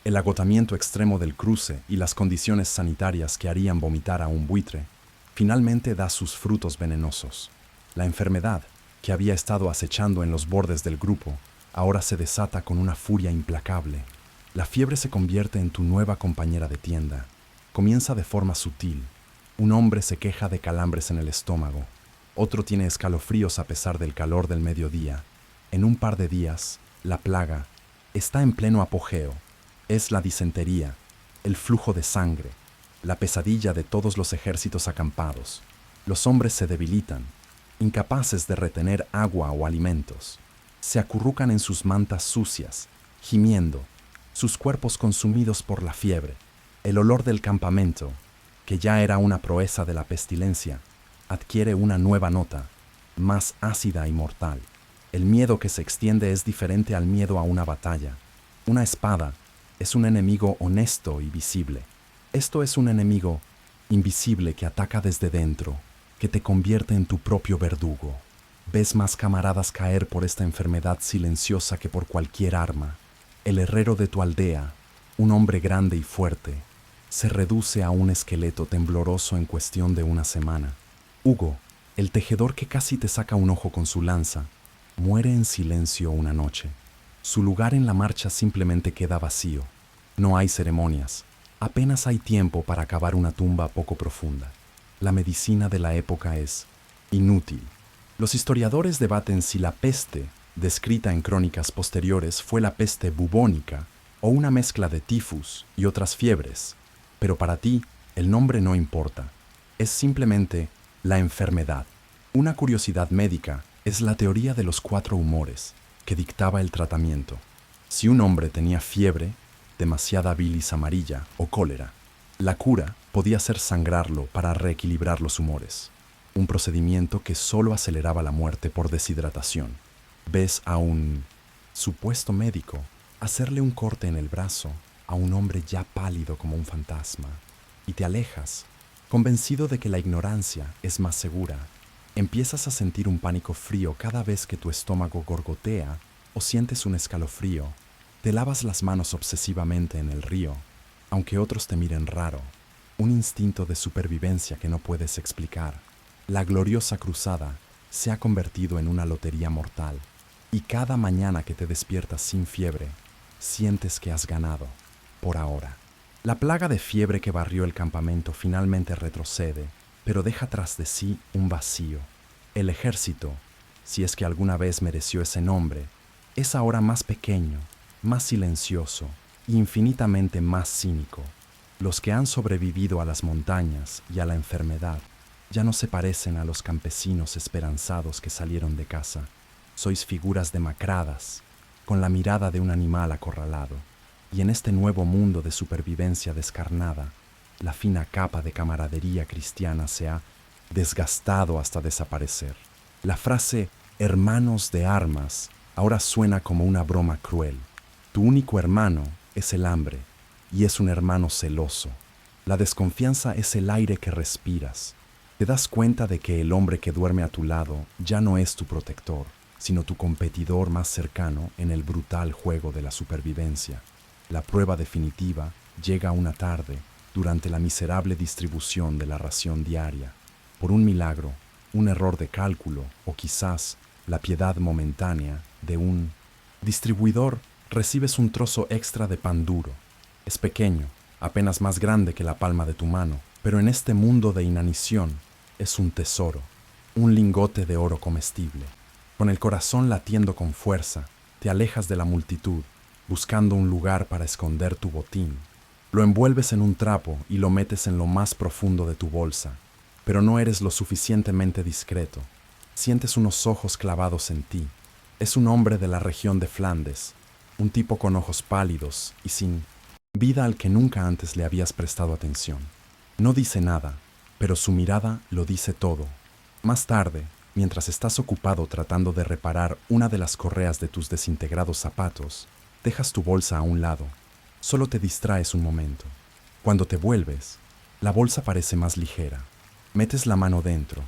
el agotamiento extremo del cruce y las condiciones sanitarias que harían vomitar a un buitre, finalmente da sus frutos venenosos. La enfermedad, que había estado acechando en los bordes del grupo, ahora se desata con una furia implacable. La fiebre se convierte en tu nueva compañera de tienda. Comienza de forma sutil. Un hombre se queja de calambres en el estómago. Otro tiene escalofríos a pesar del calor del mediodía. En un par de días, la plaga está en pleno apogeo. Es la disentería, el flujo de sangre, la pesadilla de todos los ejércitos acampados. Los hombres se debilitan, incapaces de retener agua o alimentos. Se acurrucan en sus mantas sucias, gimiendo, sus cuerpos consumidos por la fiebre. El olor del campamento, que ya era una proeza de la pestilencia, adquiere una nueva nota, más ácida y mortal. El miedo que se extiende es diferente al miedo a una batalla. Una espada es un enemigo honesto y visible. Esto es un enemigo invisible que ataca desde dentro, que te convierte en tu propio verdugo. Ves más camaradas caer por esta enfermedad silenciosa que por cualquier arma. El herrero de tu aldea, un hombre grande y fuerte, se reduce a un esqueleto tembloroso en cuestión de una semana. Hugo, el tejedor que casi te saca un ojo con su lanza, muere en silencio una noche. Su lugar en la marcha simplemente queda vacío. No hay ceremonias. Apenas hay tiempo para cavar una tumba poco profunda. La medicina de la época es inútil. Los historiadores debaten si la peste, descrita en crónicas posteriores, fue la peste bubónica o una mezcla de tifus y otras fiebres. Pero para ti, el nombre no importa. Es simplemente la enfermedad. Una curiosidad médica es la teoría de los 4 humores que dictaba el tratamiento. Si un hombre tenía fiebre, demasiada bilis amarilla o cólera, la cura podía ser sangrarlo para reequilibrar los humores, un procedimiento que solo aceleraba la muerte por deshidratación. Ves a un supuesto médico hacerle un corte en el brazo a un hombre ya pálido como un fantasma y te alejas, convencido de que la ignorancia es más segura. Empiezas a sentir un pánico frío cada vez que tu estómago gorgotea o sientes un escalofrío. Te lavas las manos obsesivamente en el río, aunque otros te miren raro. Un instinto de supervivencia que no puedes explicar. La gloriosa cruzada se ha convertido en una lotería mortal, y cada mañana que te despiertas sin fiebre, sientes que has ganado, por ahora. La plaga de fiebre que barrió el campamento finalmente retrocede, pero deja tras de sí un vacío. El ejército, si es que alguna vez mereció ese nombre, es ahora más pequeño, más silencioso e infinitamente más cínico. Los que han sobrevivido a las montañas y a la enfermedad ya no se parecen a los campesinos esperanzados que salieron de casa. Sois figuras demacradas, con la mirada de un animal acorralado. Y en este nuevo mundo de supervivencia descarnada, la fina capa de camaradería cristiana se ha desgastado hasta desaparecer. La frase hermanos de armas ahora suena como una broma cruel. Tu único hermano es el hambre, y es un hermano celoso. La desconfianza es el aire que respiras. Te das cuenta de que el hombre que duerme a tu lado ya no es tu protector, sino tu competidor más cercano en el brutal juego de la supervivencia. La prueba definitiva llega una tarde, durante la miserable distribución de la ración diaria. Por un milagro, un error de cálculo o quizás la piedad momentánea de un distribuidor, recibes un trozo extra de pan duro. Es pequeño, apenas más grande que la palma de tu mano, pero en este mundo de inanición es un tesoro, un lingote de oro comestible. Con el corazón latiendo con fuerza, te alejas de la multitud, buscando un lugar para esconder tu botín. Lo envuelves en un trapo y lo metes en lo más profundo de tu bolsa, pero no eres lo suficientemente discreto. Sientes unos ojos clavados en ti. Es un hombre de la región de Flandes, un tipo con ojos pálidos y sin vida al que nunca antes le habías prestado atención. No dice nada, pero su mirada lo dice todo. Más tarde, mientras estás ocupado tratando de reparar una de las correas de tus desintegrados zapatos, dejas tu bolsa a un lado. Solo te distraes un momento. Cuando te vuelves, la bolsa parece más ligera. Metes la mano dentro,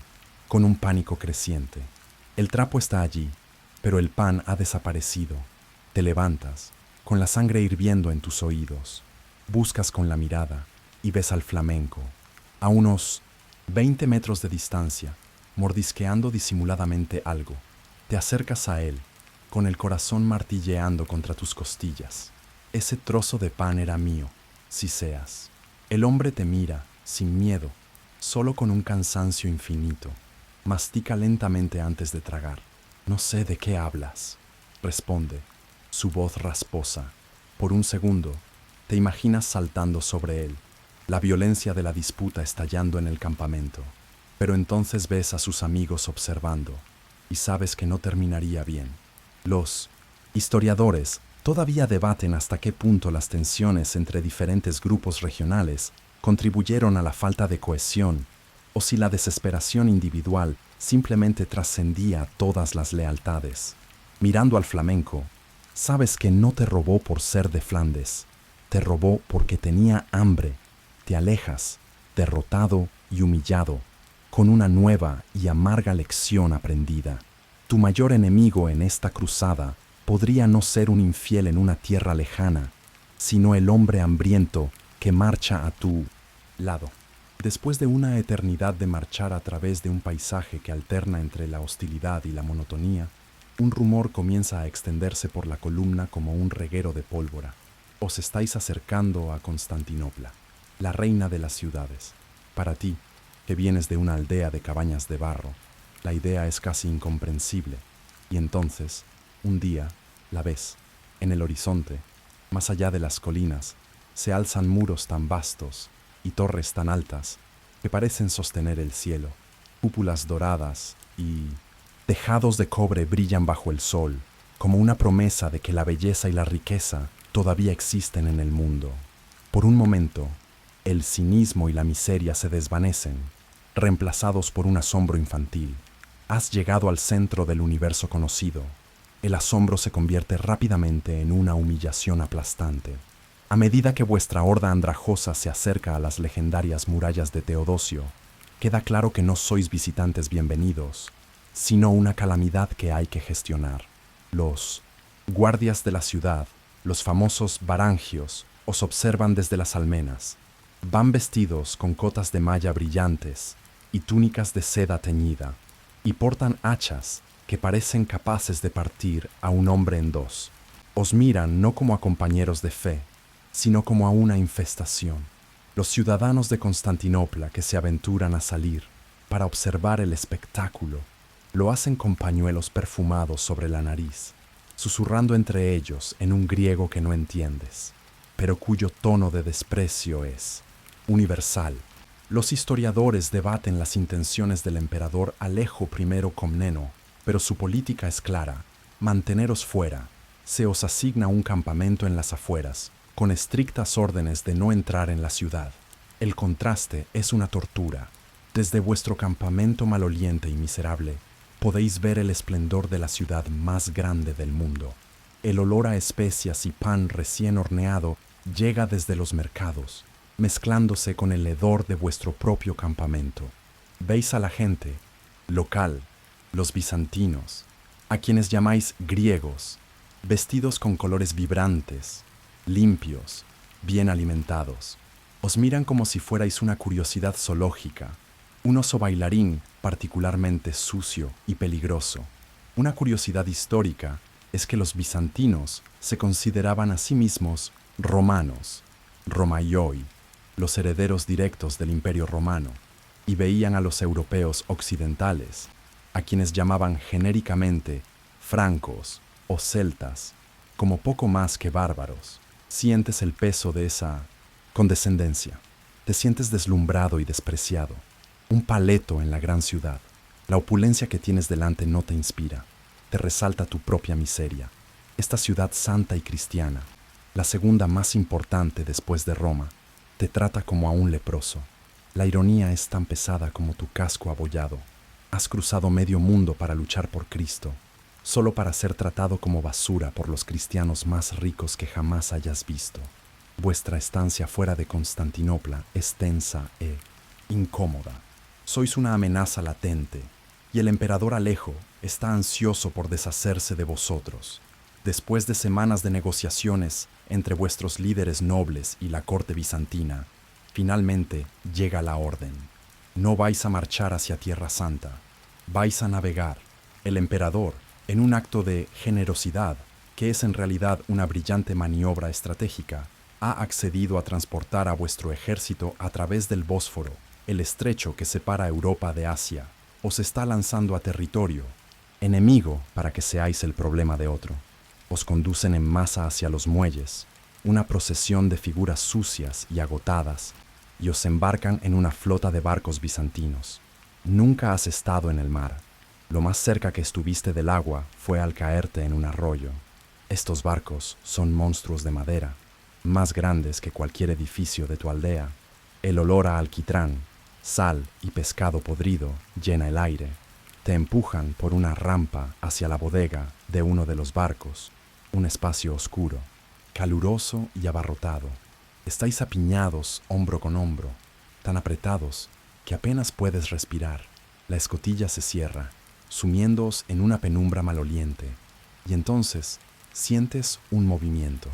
con un pánico creciente. El trapo está allí, pero el pan ha desaparecido. Te levantas, con la sangre hirviendo en tus oídos. Buscas con la mirada y ves al flamenco, a unos 20 metros de distancia, mordisqueando disimuladamente algo. Te acercas a él, con el corazón martilleando contra tus costillas. Ese trozo de pan era mío, Ciseas. El hombre te mira, sin miedo, solo con un cansancio infinito. Mastica lentamente antes de tragar. No sé de qué hablas, responde, su voz rasposa. Por un segundo, te imaginas saltando sobre él, la violencia de la disputa estallando en el campamento. Pero entonces ves a sus amigos observando y sabes que no terminaría bien. Los historiadores todavía debaten hasta qué punto las tensiones entre diferentes grupos regionales contribuyeron a la falta de cohesión o si la desesperación individual simplemente trascendía todas las lealtades. Mirando al flamenco, sabes que no te robó por ser de Flandes, te robó porque tenía hambre. Te alejas, derrotado y humillado, con una nueva y amarga lección aprendida. Tu mayor enemigo en esta cruzada podría no ser un infiel en una tierra lejana, sino el hombre hambriento que marcha a tu lado. Después de una eternidad de marchar a través de un paisaje que alterna entre la hostilidad y la monotonía, un rumor comienza a extenderse por la columna como un reguero de pólvora. Os estáis acercando a Constantinopla, la reina de las ciudades. Para ti, que vienes de una aldea de cabañas de barro, la idea es casi incomprensible. Y entonces, un día, la ves, en el horizonte, más allá de las colinas, se alzan muros tan vastos y torres tan altas que parecen sostener el cielo. Cúpulas doradas y tejados de cobre brillan bajo el sol, como una promesa de que la belleza y la riqueza todavía existen en el mundo. Por un momento, el cinismo y la miseria se desvanecen, reemplazados por un asombro infantil. Has llegado al centro del universo conocido. El asombro se convierte rápidamente en una humillación aplastante. A medida que vuestra horda andrajosa se acerca a las legendarias murallas de Teodosio, queda claro que no sois visitantes bienvenidos, sino una calamidad que hay que gestionar. Los guardias de la ciudad, los famosos varangios, os observan desde las almenas. Van vestidos con cotas de malla brillantes y túnicas de seda teñida, y portan hachas que parecen capaces de partir a un hombre en dos. Os miran no como a compañeros de fe, sino como a una infestación. Los ciudadanos de Constantinopla que se aventuran a salir para observar el espectáculo lo hacen con pañuelos perfumados sobre la nariz, susurrando entre ellos en un griego que no entiendes, pero cuyo tono de desprecio es universal. Los historiadores debaten las intenciones del emperador Alejo I Comneno, pero su política es clara: manteneros fuera. Se os asigna un campamento en las afueras, con estrictas órdenes de no entrar en la ciudad. El contraste es una tortura. Desde vuestro campamento maloliente y miserable, podéis ver el esplendor de la ciudad más grande del mundo. El olor a especias y pan recién horneado llega desde los mercados, mezclándose con el hedor de vuestro propio campamento. Veis a la gente local, los bizantinos, a quienes llamáis griegos, vestidos con colores vibrantes, limpios, bien alimentados. Os miran como si fuerais una curiosidad zoológica, un oso bailarín particularmente sucio y peligroso. Una curiosidad histórica es que los bizantinos se consideraban a sí mismos romanos, Romaioi, los herederos directos del Imperio Romano, y veían a los europeos occidentales, a quienes llamaban genéricamente francos o celtas, como poco más que bárbaros. Sientes el peso de esa condescendencia. Te sientes deslumbrado y despreciado. Un paleto en la gran ciudad. La opulencia que tienes delante no te inspira. Te resalta tu propia miseria. Esta ciudad santa y cristiana, la segunda más importante después de Roma, te trata como a un leproso. La ironía es tan pesada como tu casco abollado. Has cruzado medio mundo para luchar por Cristo, solo para ser tratado como basura por los cristianos más ricos que jamás hayas visto. Vuestra estancia fuera de Constantinopla es tensa e incómoda. Sois una amenaza latente, y el emperador Alejo está ansioso por deshacerse de vosotros. Después de semanas de negociaciones entre vuestros líderes nobles y la corte bizantina, finalmente llega la orden. No vais a marchar hacia Tierra Santa, vais a navegar. El emperador, en un acto de generosidad, que es en realidad una brillante maniobra estratégica, ha accedido a transportar a vuestro ejército a través del Bósforo, el estrecho que separa Europa de Asia. os está lanzando a territorio enemigo para que seáis el problema de otro. Os conducen en masa hacia los muelles, una procesión de figuras sucias y agotadas, y os embarcan en una flota de barcos bizantinos. Nunca has estado en el mar. Lo más cerca que estuviste del agua fue al caerte en un arroyo. Estos barcos son monstruos de madera, más grandes que cualquier edificio de tu aldea. El olor a alquitrán, sal y pescado podrido llena el aire. Te empujan por una rampa hacia la bodega de uno de los barcos, un espacio oscuro, caluroso y abarrotado. Estáis apiñados hombro con hombro, tan apretados que apenas puedes respirar. La escotilla se cierra, sumiéndoos en una penumbra maloliente, y entonces sientes un movimiento,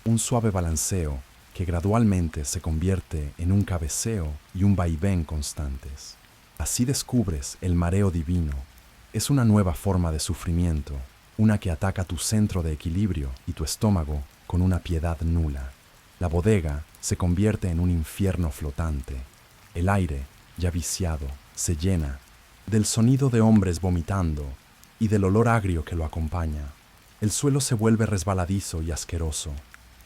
un suave balanceo que gradualmente se convierte en un cabeceo y un vaivén constantes. Así descubres el mareo divino. Es una nueva forma de sufrimiento, una que ataca tu centro de equilibrio y tu estómago con una piedad nula. La bodega se convierte en un infierno flotante. El aire, ya viciado, se llena del sonido de hombres vomitando y del olor agrio que lo acompaña. El suelo se vuelve resbaladizo y asqueroso.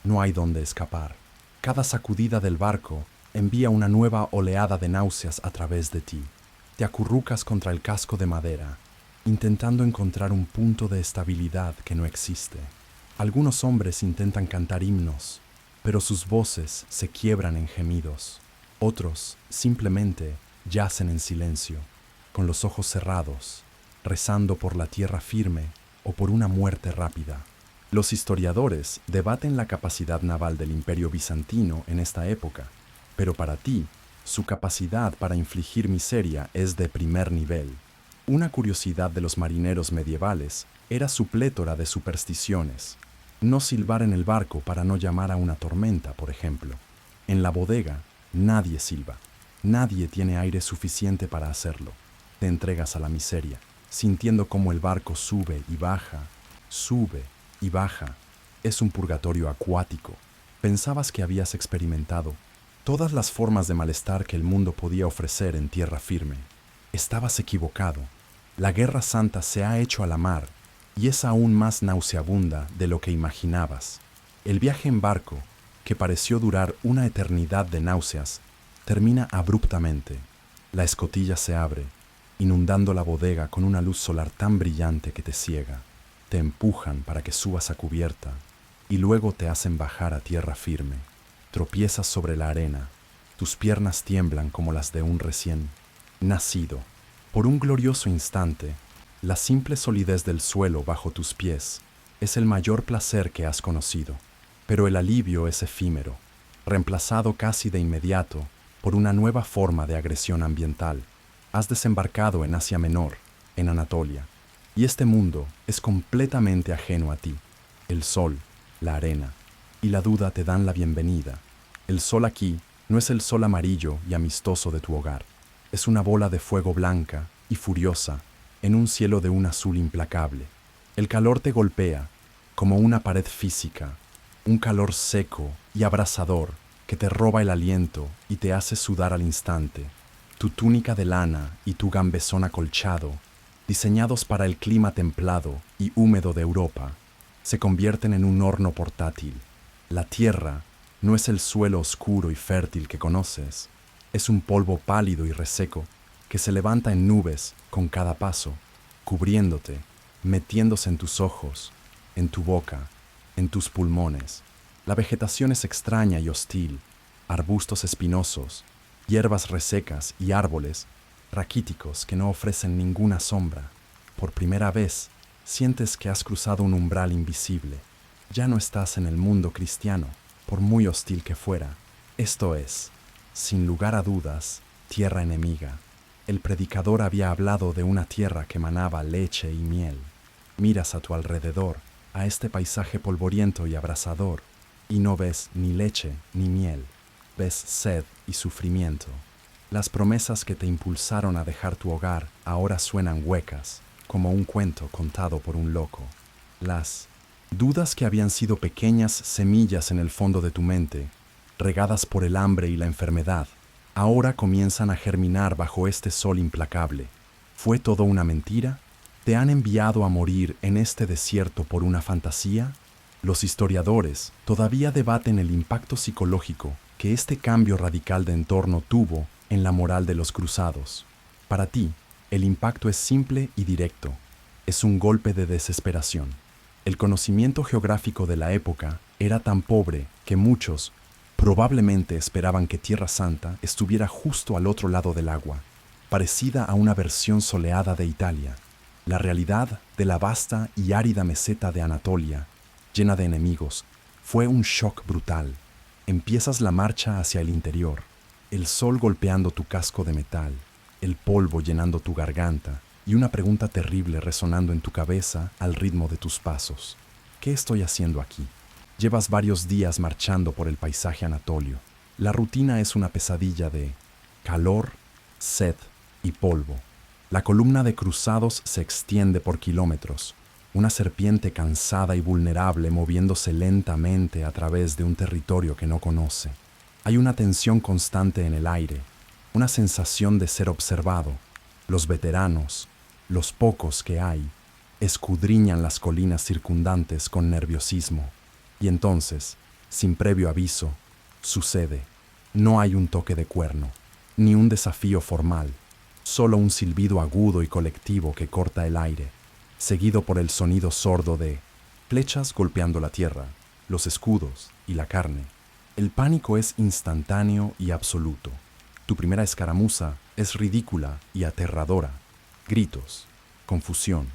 No hay dónde escapar. Cada sacudida del barco envía una nueva oleada de náuseas a través de ti. Te acurrucas contra el casco de madera, intentando encontrar un punto de estabilidad que no existe. Algunos hombres intentan cantar himnos, pero sus voces se quiebran en gemidos. Otros simplemente yacen en silencio, con los ojos cerrados, rezando por la tierra firme o por una muerte rápida. Los historiadores debaten la capacidad naval del Imperio bizantino en esta época, pero para ti, su capacidad para infligir miseria es de primer nivel. Una curiosidad de los marineros medievales era su plétora de supersticiones. No silbar en el barco para no llamar a una tormenta, por ejemplo. En la bodega, nadie silba. Nadie tiene aire suficiente para hacerlo. Te entregas a la miseria, sintiendo cómo el barco sube y baja, sube y baja. Es un purgatorio acuático. Pensabas que habías experimentado todas las formas de malestar que el mundo podía ofrecer en tierra firme. Estabas equivocado. La guerra santa se ha hecho a la mar y es aún más nauseabunda de lo que imaginabas. El viaje en barco, que pareció durar una eternidad de náuseas, termina abruptamente. La escotilla se abre, inundando la bodega con una luz solar tan brillante que te ciega. Te empujan para que subas a cubierta y luego te hacen bajar a tierra firme. Tropiezas sobre la arena, tus piernas tiemblan como las de un recién nacido. Por un glorioso instante, la simple solidez del suelo bajo tus pies es el mayor placer que has conocido, pero el alivio es efímero, reemplazado casi de inmediato por una nueva forma de agresión ambiental. Has desembarcado en Asia Menor, en Anatolia, y este mundo es completamente ajeno a ti. El sol, la arena y la duda te dan la bienvenida. El sol aquí no es el sol amarillo y amistoso de tu hogar. Es una bola de fuego blanca y furiosa en un cielo de un azul implacable. El calor te golpea como una pared física, un calor seco y abrasador que te roba el aliento y te hace sudar al instante. Tu túnica de lana y tu gambesón acolchado, diseñados para el clima templado y húmedo de Europa, se convierten en un horno portátil. La tierra no es el suelo oscuro y fértil que conoces, es un polvo pálido y reseco que se levanta en nubes con cada paso, cubriéndote, metiéndose en tus ojos, en tu boca, en tus pulmones. La vegetación es extraña y hostil, arbustos espinosos, hierbas resecas y árboles raquíticos que no ofrecen ninguna sombra. Por primera vez, sientes que has cruzado un umbral invisible. Ya no estás en el mundo cristiano, por muy hostil que fuera. Esto es, sin lugar a dudas, tierra enemiga. El predicador había hablado de una tierra que manaba leche y miel. Miras a tu alrededor, a este paisaje polvoriento y abrasador, y no ves ni leche ni miel. Ves sed y sufrimiento. Las promesas que te impulsaron a dejar tu hogar ahora suenan huecas, como un cuento contado por un loco. Las dudas que habían sido pequeñas semillas en el fondo de tu mente, regadas por el hambre y la enfermedad, ahora comienzan a germinar bajo este sol implacable. ¿Fue todo una mentira? ¿Te han enviado a morir en este desierto por una fantasía? Los historiadores todavía debaten el impacto psicológico que este cambio radical de entorno tuvo en la moral de los cruzados. Para ti, el impacto es simple y directo. Es un golpe de desesperación. El conocimiento geográfico de la época era tan pobre que muchos probablemente esperaban que Tierra Santa estuviera justo al otro lado del agua, parecida a una versión soleada de Italia. La realidad de la vasta y árida meseta de Anatolia, llena de enemigos, fue un shock brutal. Empiezas la marcha hacia el interior, el sol golpeando tu casco de metal, el polvo llenando tu garganta y una pregunta terrible resonando en tu cabeza al ritmo de tus pasos. ¿Qué estoy haciendo aquí? Llevas varios días marchando por el paisaje anatolio. La rutina es una pesadilla de calor, sed y polvo. La columna de cruzados se extiende por kilómetros, una serpiente cansada y vulnerable moviéndose lentamente a través de un territorio que no conoce. Hay una tensión constante en el aire, una sensación de ser observado. Los veteranos, los pocos que hay, escudriñan las colinas circundantes con nerviosismo. Y entonces, sin previo aviso, sucede. No hay un toque de cuerno, ni un desafío formal, solo un silbido agudo y colectivo que corta el aire, seguido por el sonido sordo de flechas golpeando la tierra, los escudos y la carne. El pánico es instantáneo y absoluto. Tu primera escaramuza es ridícula y aterradora. Gritos, confusión,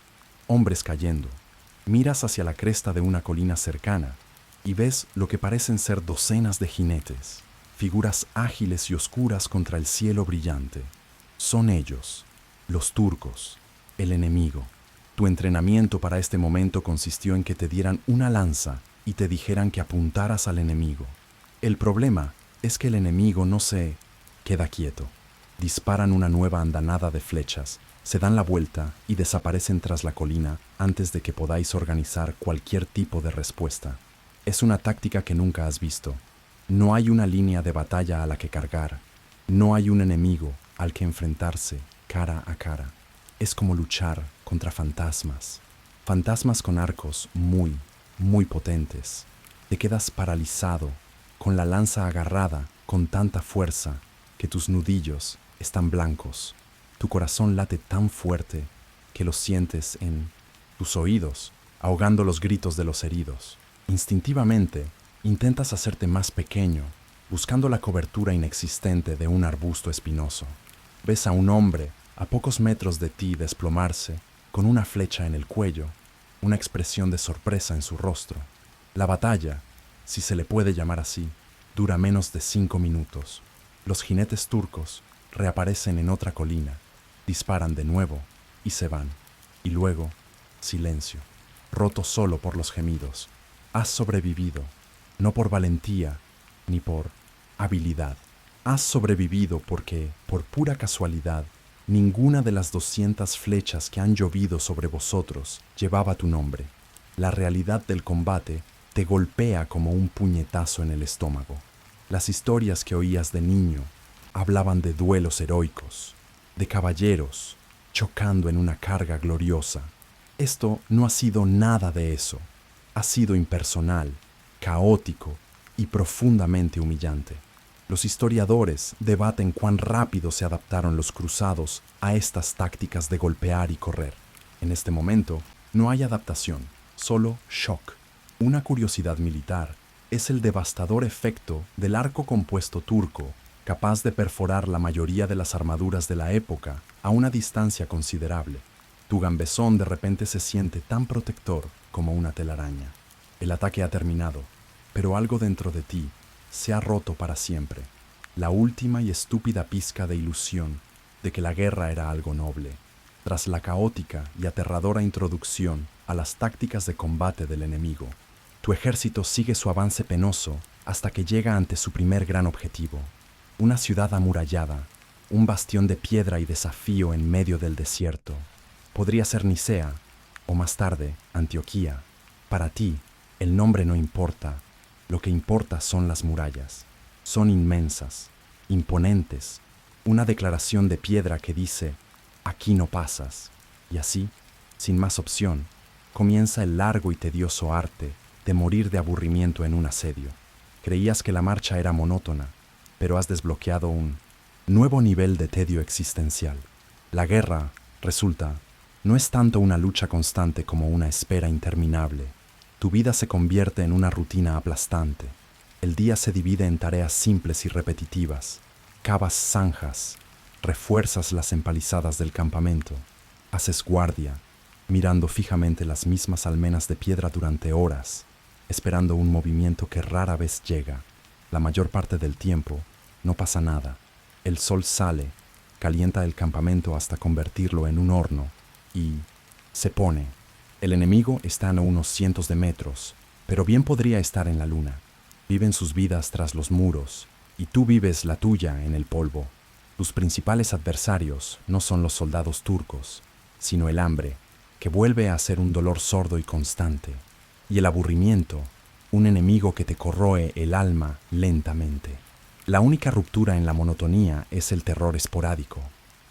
hombres cayendo. Miras hacia la cresta de una colina cercana y ves lo que parecen ser docenas de jinetes, figuras ágiles y oscuras contra el cielo brillante. Son ellos, los turcos, el enemigo. Tu entrenamiento para este momento consistió en que te dieran una lanza y te dijeran que apuntaras al enemigo. El problema es que el enemigo no se queda quieto. Disparan una nueva andanada de flechas, se dan la vuelta y desaparecen tras la colina antes de que podáis organizar cualquier tipo de respuesta. Es una táctica que nunca has visto. No hay una línea de batalla a la que cargar. No hay un enemigo al que enfrentarse cara a cara. Es como luchar contra fantasmas. Fantasmas con arcos muy, muy potentes. Te quedas paralizado, con la lanza agarrada con tanta fuerza que tus nudillos están blancos. Tu corazón late tan fuerte que lo sientes en tus oídos, ahogando los gritos de los heridos. Instintivamente, intentas hacerte más pequeño, buscando la cobertura inexistente de un arbusto espinoso. Ves a un hombre a pocos metros de ti desplomarse, con una flecha en el cuello, una expresión de sorpresa en su rostro. La batalla, si se le puede llamar así, dura menos de 5 minutos. Los jinetes turcos reaparecen en otra colina, disparan de nuevo y se van. Y luego, silencio, roto solo por los gemidos. Has sobrevivido, no por valentía ni por habilidad. Has sobrevivido porque, por pura casualidad, ninguna de las 200 flechas que han llovido sobre vosotros llevaba tu nombre. La realidad del combate te golpea como un puñetazo en el estómago. Las historias que oías de niño hablaban de duelos heroicos, de caballeros chocando en una carga gloriosa. Esto no ha sido nada de eso. Ha sido impersonal, caótico y profundamente humillante. Los historiadores debaten cuán rápido se adaptaron los cruzados a estas tácticas de golpear y correr. En este momento, no hay adaptación, solo shock. Una curiosidad militar es el devastador efecto del arco compuesto turco, capaz de perforar la mayoría de las armaduras de la época a una distancia considerable. Tu gambesón de repente se siente tan protector como una telaraña. El ataque ha terminado, pero algo dentro de ti se ha roto para siempre. La última y estúpida pizca de ilusión de que la guerra era algo noble. Tras la caótica y aterradora introducción a las tácticas de combate del enemigo, tu ejército sigue su avance penoso hasta que llega ante su primer gran objetivo. Una ciudad amurallada, un bastión de piedra y desafío en medio del desierto. Podría ser Nicea, o más tarde, Antioquía. Para ti, el nombre no importa. Lo que importa son las murallas. Son inmensas, imponentes. Una declaración de piedra que dice, aquí no pasas. Y así, sin más opción, comienza el largo y tedioso arte de morir de aburrimiento en un asedio. Creías que la marcha era monótona, pero has desbloqueado un nuevo nivel de tedio existencial. La guerra, resulta, no es tanto una lucha constante como una espera interminable. Tu vida se convierte en una rutina aplastante. El día se divide en tareas simples y repetitivas. Cavas zanjas, refuerzas las empalizadas del campamento, haces guardia, mirando fijamente las mismas almenas de piedra durante horas, esperando un movimiento que rara vez llega. La mayor parte del tiempo no pasa nada. El sol sale, calienta el campamento hasta convertirlo en un horno y se pone. El enemigo está a unos cientos de metros, pero bien podría estar en la luna. Viven sus vidas tras los muros y tú vives la tuya en el polvo. Tus principales adversarios no son los soldados turcos, sino el hambre, que vuelve a ser un dolor sordo y constante, y el aburrimiento, un enemigo que te corroe el alma lentamente. La única ruptura en la monotonía es el terror esporádico.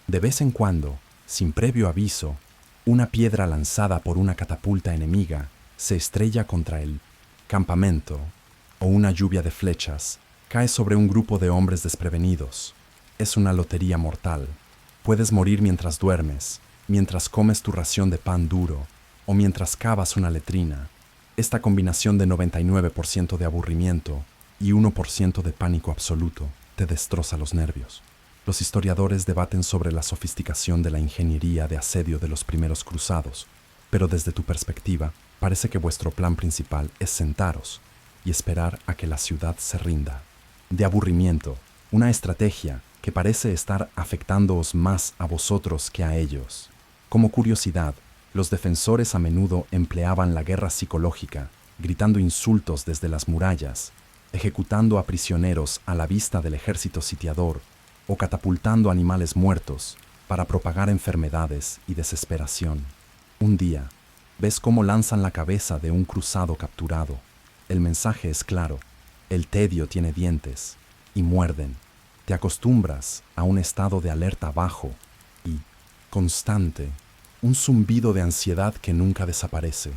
De vez en cuando, sin previo aviso, una piedra lanzada por una catapulta enemiga se estrella contra el campamento, o una lluvia de flechas cae sobre un grupo de hombres desprevenidos. Es una lotería mortal. Puedes morir mientras duermes, mientras comes tu ración de pan duro o mientras cavas una letrina. Esta combinación de 99% de aburrimiento y 1% de pánico absoluto te destroza los nervios. Los historiadores debaten sobre la sofisticación de la ingeniería de asedio de los primeros cruzados, pero desde tu perspectiva, parece que vuestro plan principal es sentaros y esperar a que la ciudad se rinda. De aburrimiento, una estrategia que parece estar afectándoos más a vosotros que a ellos. Como curiosidad, los defensores a menudo empleaban la guerra psicológica, gritando insultos desde las murallas, ejecutando a prisioneros a la vista del ejército sitiador o catapultando animales muertos para propagar enfermedades y desesperación. Un día, ves cómo lanzan la cabeza de un cruzado capturado. El mensaje es claro: el tedio tiene dientes y muerden. Te acostumbras a un estado de alerta bajo y constante, un zumbido de ansiedad que nunca desaparece.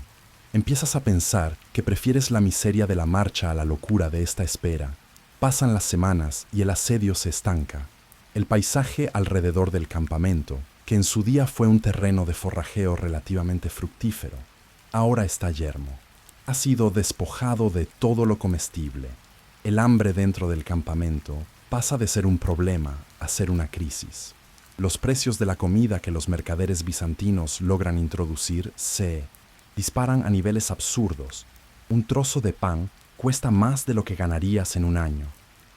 Empiezas a pensar que prefieres la miseria de la marcha a la locura de esta espera. Pasan las semanas y el asedio se estanca. El paisaje alrededor del campamento, que en su día fue un terreno de forrajeo relativamente fructífero, ahora está yermo. Ha sido despojado de todo lo comestible. El hambre dentro del campamento pasa de ser un problema a ser una crisis. Los precios de la comida que los mercaderes bizantinos logran introducir se disparan a niveles absurdos. Un trozo de pan cuesta más de lo que ganarías en un año.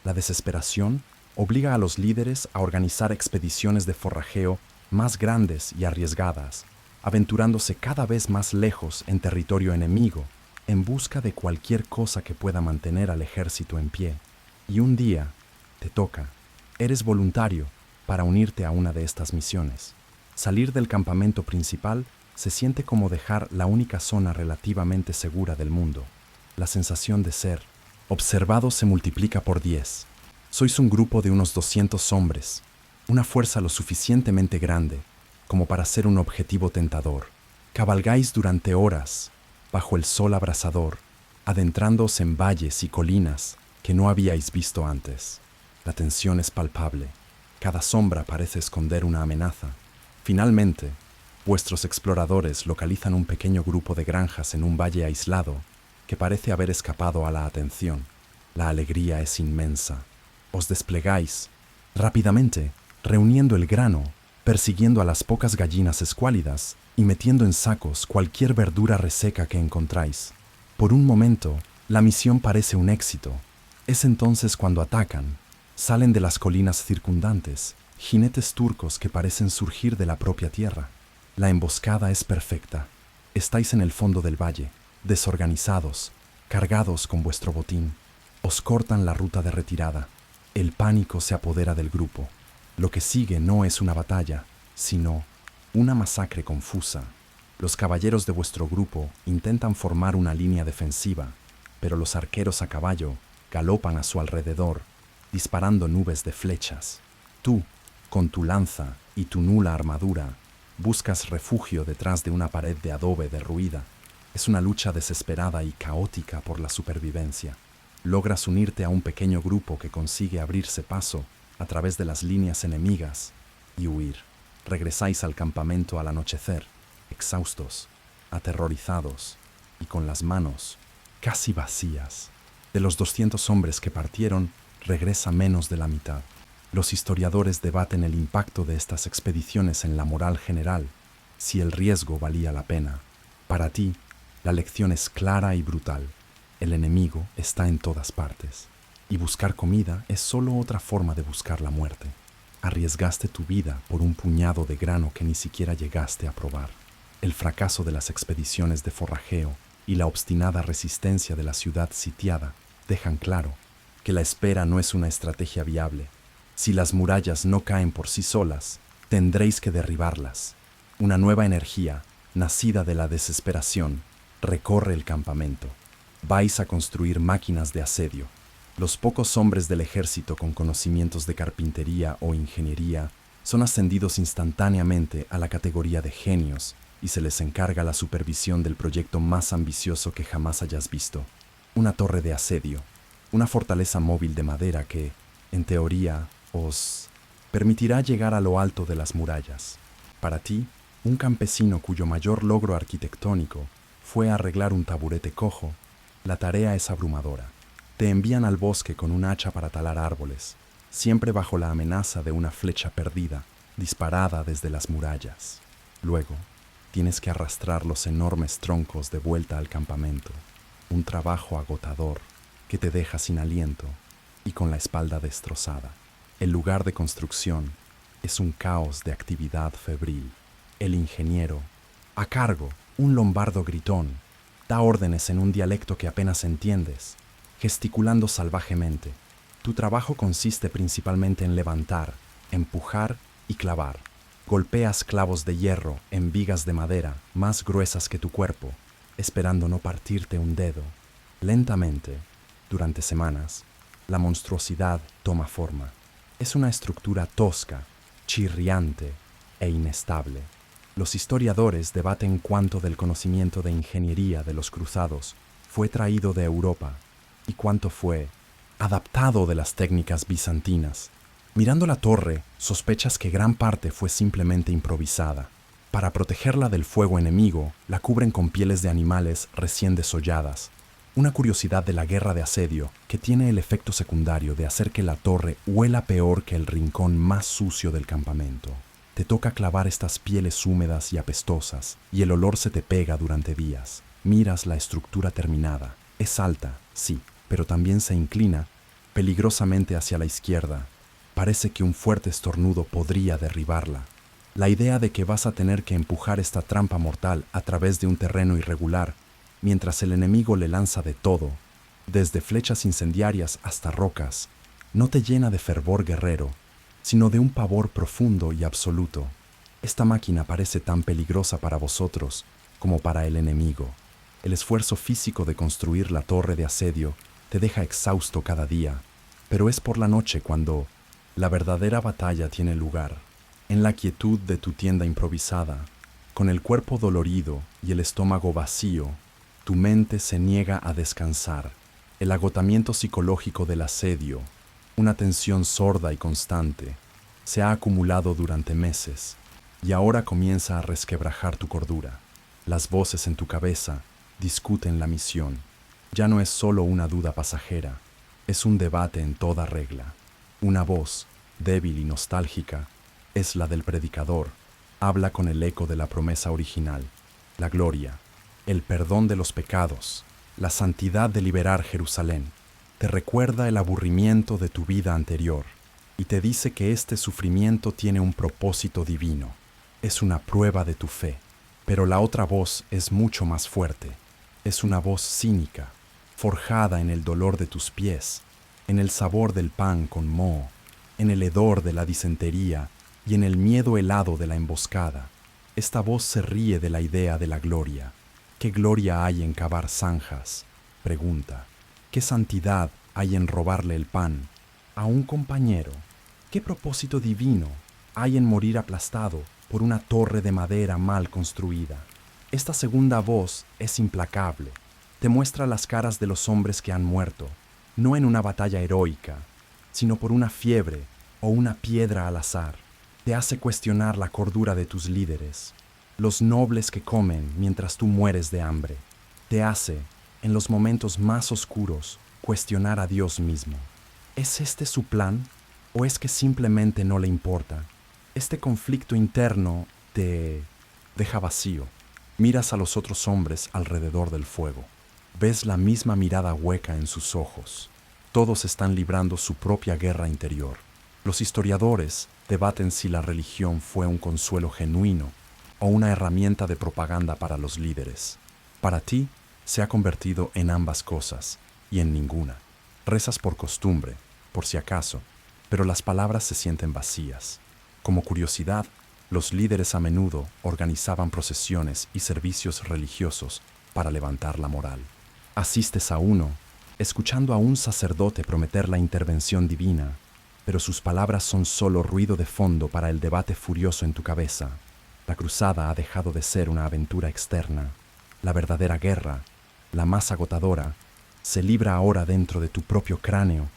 La desesperación obliga a los líderes a organizar expediciones de forrajeo más grandes y arriesgadas, aventurándose cada vez más lejos en territorio enemigo, en busca de cualquier cosa que pueda mantener al ejército en pie. Y un día te toca. Eres voluntario para unirte a una de estas misiones. Salir del campamento principal se siente como dejar la única zona relativamente segura del mundo. La sensación de ser observado se multiplica por 10. Sois un grupo de unos 200 hombres, una fuerza lo suficientemente grande como para ser un objetivo tentador. Cabalgáis durante horas, bajo el sol abrasador, adentrándoos en valles y colinas que no habíais visto antes. La tensión es palpable. Cada sombra parece esconder una amenaza. Finalmente, vuestros exploradores localizan un pequeño grupo de granjas en un valle aislado que parece haber escapado a la atención. La alegría es inmensa. Os desplegáis rápidamente, reuniendo el grano, persiguiendo a las pocas gallinas escuálidas y metiendo en sacos cualquier verdura reseca que encontráis. Por un momento, la misión parece un éxito. Es entonces cuando atacan. Salen de las colinas circundantes, jinetes turcos que parecen surgir de la propia tierra. La emboscada es perfecta. Estáis en el fondo del valle, desorganizados, cargados con vuestro botín. Os cortan la ruta de retirada. El pánico se apodera del grupo. Lo que sigue no es una batalla, sino una masacre confusa. Los caballeros de vuestro grupo intentan formar una línea defensiva, pero los arqueros a caballo galopan a su alrededor, disparando nubes de flechas. Tú, con tu lanza, y tu nula armadura, buscas refugio detrás de una pared de adobe derruida. Es una lucha desesperada y caótica por la supervivencia. Logras unirte a un pequeño grupo que consigue abrirse paso a través de las líneas enemigas y huir. Regresáis al campamento al anochecer, exhaustos, aterrorizados y con las manos casi vacías. De los 200 hombres que partieron, regresa menos de la mitad. Los historiadores debaten el impacto de estas expediciones en la moral general, si el riesgo valía la pena. Para ti, la lección es clara y brutal. El enemigo está en todas partes, y buscar comida es solo otra forma de buscar la muerte. Arriesgaste tu vida por un puñado de grano que ni siquiera llegaste a probar. El fracaso de las expediciones de forrajeo y la obstinada resistencia de la ciudad sitiada dejan claro que la espera no es una estrategia viable. Si las murallas no caen por sí solas, tendréis que derribarlas. Una nueva energía, nacida de la desesperación, recorre el campamento. Vais a construir máquinas de asedio. Los pocos hombres del ejército con conocimientos de carpintería o ingeniería son ascendidos instantáneamente a la categoría de genios y se les encarga la supervisión del proyecto más ambicioso que jamás hayas visto. Una torre de asedio, una fortaleza móvil de madera que, en teoría, os permitirá llegar a lo alto de las murallas. Para ti, un campesino cuyo mayor logro arquitectónico fue arreglar un taburete cojo, la tarea es abrumadora. Te envían al bosque con un hacha para talar árboles, siempre bajo la amenaza de una flecha perdida, disparada desde las murallas. Luego, tienes que arrastrar los enormes troncos de vuelta al campamento. Un trabajo agotador que te deja sin aliento y con la espalda destrozada. El lugar de construcción es un caos de actividad febril. El ingeniero, a cargo, un lombardo gritón, da órdenes en un dialecto que apenas entiendes, gesticulando salvajemente. Tu trabajo consiste principalmente en levantar, empujar y clavar. Golpeas clavos de hierro en vigas de madera más gruesas que tu cuerpo, esperando no partirte un dedo. Lentamente, durante semanas, la monstruosidad toma forma. Es una estructura tosca, chirriante e inestable. Los historiadores debaten cuánto del conocimiento de ingeniería de los cruzados fue traído de Europa y cuánto fue adaptado de las técnicas bizantinas. Mirando la torre, sospechas que gran parte fue simplemente improvisada. Para protegerla del fuego enemigo, la cubren con pieles de animales recién desolladas. Una curiosidad de la guerra de asedio que tiene el efecto secundario de hacer que la torre huela peor que el rincón más sucio del campamento. Te toca clavar estas pieles húmedas y apestosas, y el olor se te pega durante días. Miras la estructura terminada. Es alta, sí, pero también se inclina peligrosamente hacia la izquierda. Parece que un fuerte estornudo podría derribarla. La idea de que vas a tener que empujar esta trampa mortal a través de un terreno irregular, mientras el enemigo le lanza de todo, desde flechas incendiarias hasta rocas, no te llena de fervor guerrero, sino de un pavor profundo y absoluto. Esta máquina parece tan peligrosa para vosotros como para el enemigo. El esfuerzo físico de construir la torre de asedio te deja exhausto cada día, pero es por la noche cuando la verdadera batalla tiene lugar. En la quietud de tu tienda improvisada, con el cuerpo dolorido y el estómago vacío, tu mente se niega a descansar. El agotamiento psicológico del asedio, una tensión sorda y constante, se ha acumulado durante meses y ahora comienza a resquebrajar tu cordura. Las voces en tu cabeza discuten la misión. Ya no es solo una duda pasajera, es un debate en toda regla. Una voz, débil y nostálgica, es la del predicador. Habla con el eco de la promesa original, la gloria, el perdón de los pecados, la santidad de liberar Jerusalén. Te recuerda el aburrimiento de tu vida anterior y te dice que este sufrimiento tiene un propósito divino. Es una prueba de tu fe. Pero la otra voz es mucho más fuerte. Es una voz cínica, forjada en el dolor de tus pies, en el sabor del pan con moho, en el hedor de la disentería y en el miedo helado de la emboscada. Esta voz se ríe de la idea de la gloria. ¿Qué gloria hay en cavar zanjas?, pregunta. ¿Qué santidad hay en robarle el pan a un compañero? ¿Qué propósito divino hay en morir aplastado por una torre de madera mal construida. Esta segunda voz es implacable. Te muestra las caras de los hombres que han muerto, no en una batalla heroica, sino por una fiebre o una piedra al azar. Te hace cuestionar la cordura de tus líderes, los nobles que comen mientras tú mueres de hambre. Te hace, en los momentos más oscuros, cuestionar a Dios mismo. ¿Es este su plan o es que simplemente no le importa? Este conflicto interno te deja vacío. Miras a los otros hombres alrededor del fuego. Ves la misma mirada hueca en sus ojos. Todos están librando su propia guerra interior. Los historiadores debaten si la religión fue un consuelo genuino o una herramienta de propaganda para los líderes. Para ti, se ha convertido en ambas cosas y en ninguna. Rezas por costumbre, por si acaso, pero las palabras se sienten vacías. Como curiosidad, los líderes a menudo organizaban procesiones y servicios religiosos para levantar la moral. Asistes a uno, escuchando a un sacerdote prometer la intervención divina, pero sus palabras son solo ruido de fondo para el debate furioso en tu cabeza. La cruzada ha dejado de ser una aventura externa. La verdadera guerra, la más agotadora, se libra ahora dentro de tu propio cráneo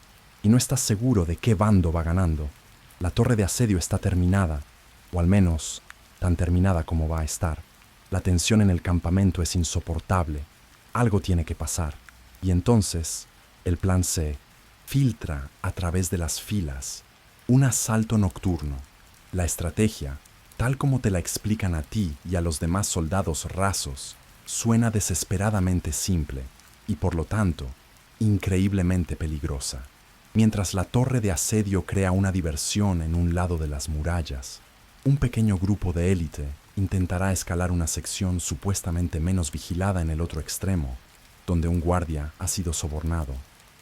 y no estás seguro de qué bando va ganando. La torre de asedio está terminada, o al menos tan terminada como va a estar. La tensión en el campamento es insoportable. Algo tiene que pasar. Y entonces, el plan se filtra a través de las filas. Un asalto nocturno. La estrategia, tal como te la explican a ti y a los demás soldados rasos, suena desesperadamente simple y, por lo tanto, increíblemente peligrosa. Mientras la torre de asedio crea una diversión en un lado de las murallas, un pequeño grupo de élite intentará escalar una sección supuestamente menos vigilada en el otro extremo, donde un guardia ha sido sobornado.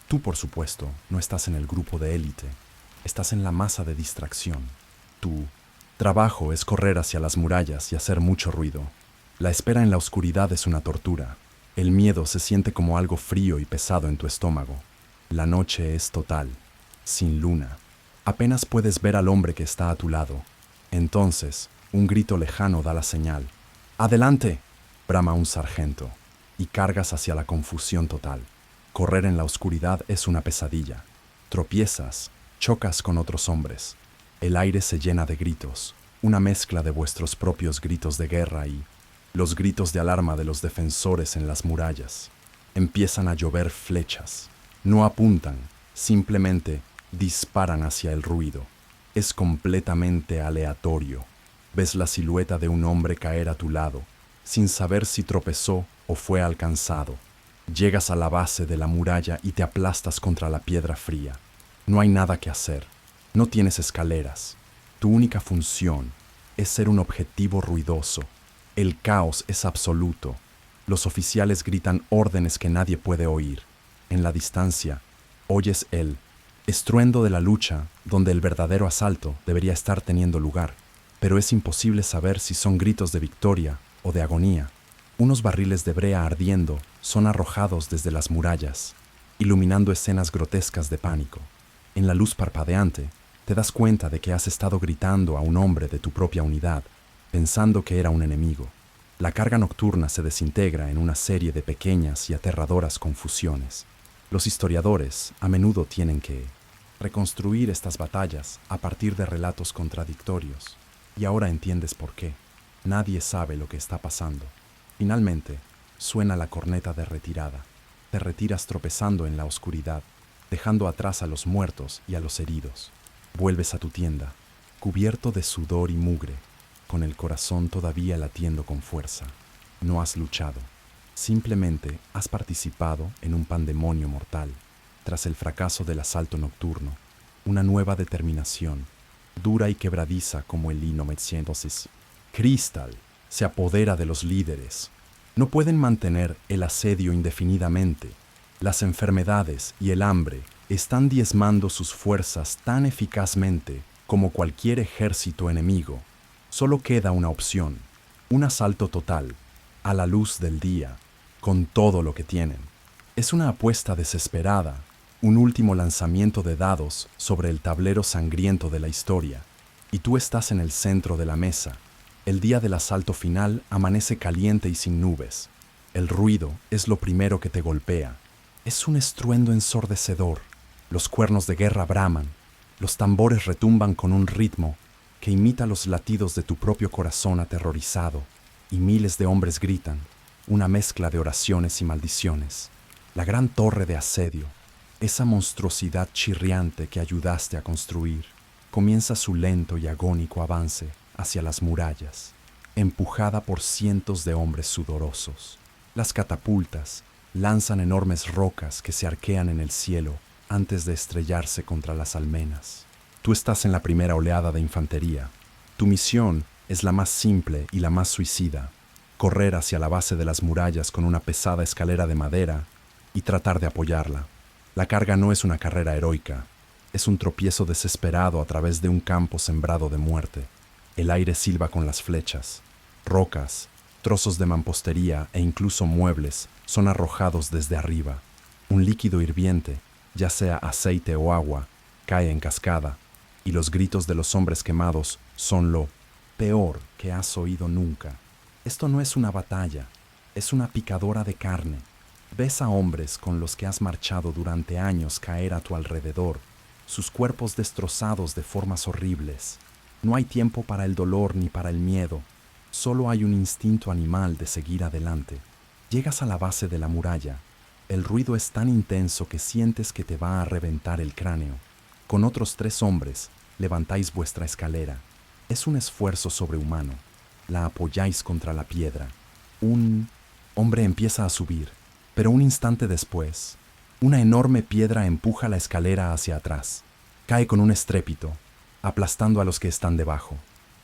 Tú, por supuesto, no estás en el grupo de élite, estás en la masa de distracción. Tu trabajo es correr hacia las murallas y hacer mucho ruido. La espera en la oscuridad es una tortura. El miedo se siente como algo frío y pesado en tu estómago. La noche es total, sin luna. Apenas puedes ver al hombre que está a tu lado. Entonces, un grito lejano da la señal. ¡Adelante!, brama un sargento, y cargas hacia la confusión total. Correr en la oscuridad es una pesadilla. Tropiezas, chocas con otros hombres. El aire se llena de gritos, una mezcla de vuestros propios gritos de guerra y los gritos de alarma de los defensores en las murallas. Empiezan a llover flechas. No apuntan, simplemente disparan hacia el ruido. Es completamente aleatorio. Ves la silueta de un hombre caer a tu lado, sin saber si tropezó o fue alcanzado. Llegas a la base de la muralla y te aplastas contra la piedra fría. No hay nada que hacer. No tienes escaleras. Tu única función es ser un objetivo ruidoso. El caos es absoluto. Los oficiales gritan órdenes que nadie puede oír. En la distancia, oyes el estruendo de la lucha donde el verdadero asalto debería estar teniendo lugar, pero es imposible saber si son gritos de victoria o de agonía. Unos barriles de brea ardiendo son arrojados desde las murallas, iluminando escenas grotescas de pánico. En la luz parpadeante, te das cuenta de que has estado gritando a un hombre de tu propia unidad, pensando que era un enemigo. La carga nocturna se desintegra en una serie de pequeñas y aterradoras confusiones. Los historiadores a menudo tienen que reconstruir estas batallas a partir de relatos contradictorios, y ahora entiendes por qué. Nadie sabe lo que está pasando. Finalmente, suena la corneta de retirada. Te retiras tropezando en la oscuridad, dejando atrás a los muertos y a los heridos. Vuelves a tu tienda, cubierto de sudor y mugre, con el corazón todavía latiendo con fuerza. No has luchado. Simplemente has participado en un pandemonio mortal. Tras el fracaso del asalto nocturno, una nueva determinación, dura y quebradiza como el lino meciéndosis. Crystal se apodera de los líderes. No pueden mantener el asedio indefinidamente. Las enfermedades y el hambre están diezmando sus fuerzas tan eficazmente como cualquier ejército enemigo. Solo queda una opción, un asalto total, a la luz del día, con todo lo que tienen. Es una apuesta desesperada, un último lanzamiento de dados sobre el tablero sangriento de la historia. y tú estás en el centro de la mesa. El día del asalto final amanece caliente y sin nubes. El ruido es lo primero que te golpea. Es un estruendo ensordecedor. Los cuernos de guerra braman. Los tambores retumban con un ritmo que imita los latidos de tu propio corazón aterrorizado. Y miles de hombres gritan, una mezcla de oraciones y maldiciones. La gran torre de asedio, esa monstruosidad chirriante que ayudaste a construir, comienza su lento y agónico avance hacia las murallas, empujada por cientos de hombres sudorosos. Las catapultas lanzan enormes rocas que se arquean en el cielo antes de estrellarse contra las almenas. Tú estás en la primera oleada de infantería. Tu misión es la más simple y la más suicida: correr hacia la base de las murallas con una pesada escalera de madera y tratar de apoyarla. La carga no es una carrera heroica, es un tropiezo desesperado a través de un campo sembrado de muerte. El aire silba con las flechas. Rocas, trozos de mampostería e incluso muebles son arrojados desde arriba. Un líquido hirviente, ya sea aceite o agua, cae en cascada, y los gritos de los hombres quemados son lo peor que has oído nunca. Esto no es una batalla, es una picadora de carne. Ves a hombres con los que has marchado durante años caer a tu alrededor, sus cuerpos destrozados de formas horribles. No hay tiempo para el dolor ni para el miedo, solo hay un instinto animal de seguir adelante. Llegas a la base de la muralla. El ruido es tan intenso que sientes que te va a reventar el cráneo. Con otros 3 hombres, levantáis vuestra escalera. Es un esfuerzo sobrehumano. La apoyáis contra la piedra. Un hombre empieza a subir, pero un instante después, una enorme piedra empuja la escalera hacia atrás. Cae con un estrépito, aplastando a los que están debajo.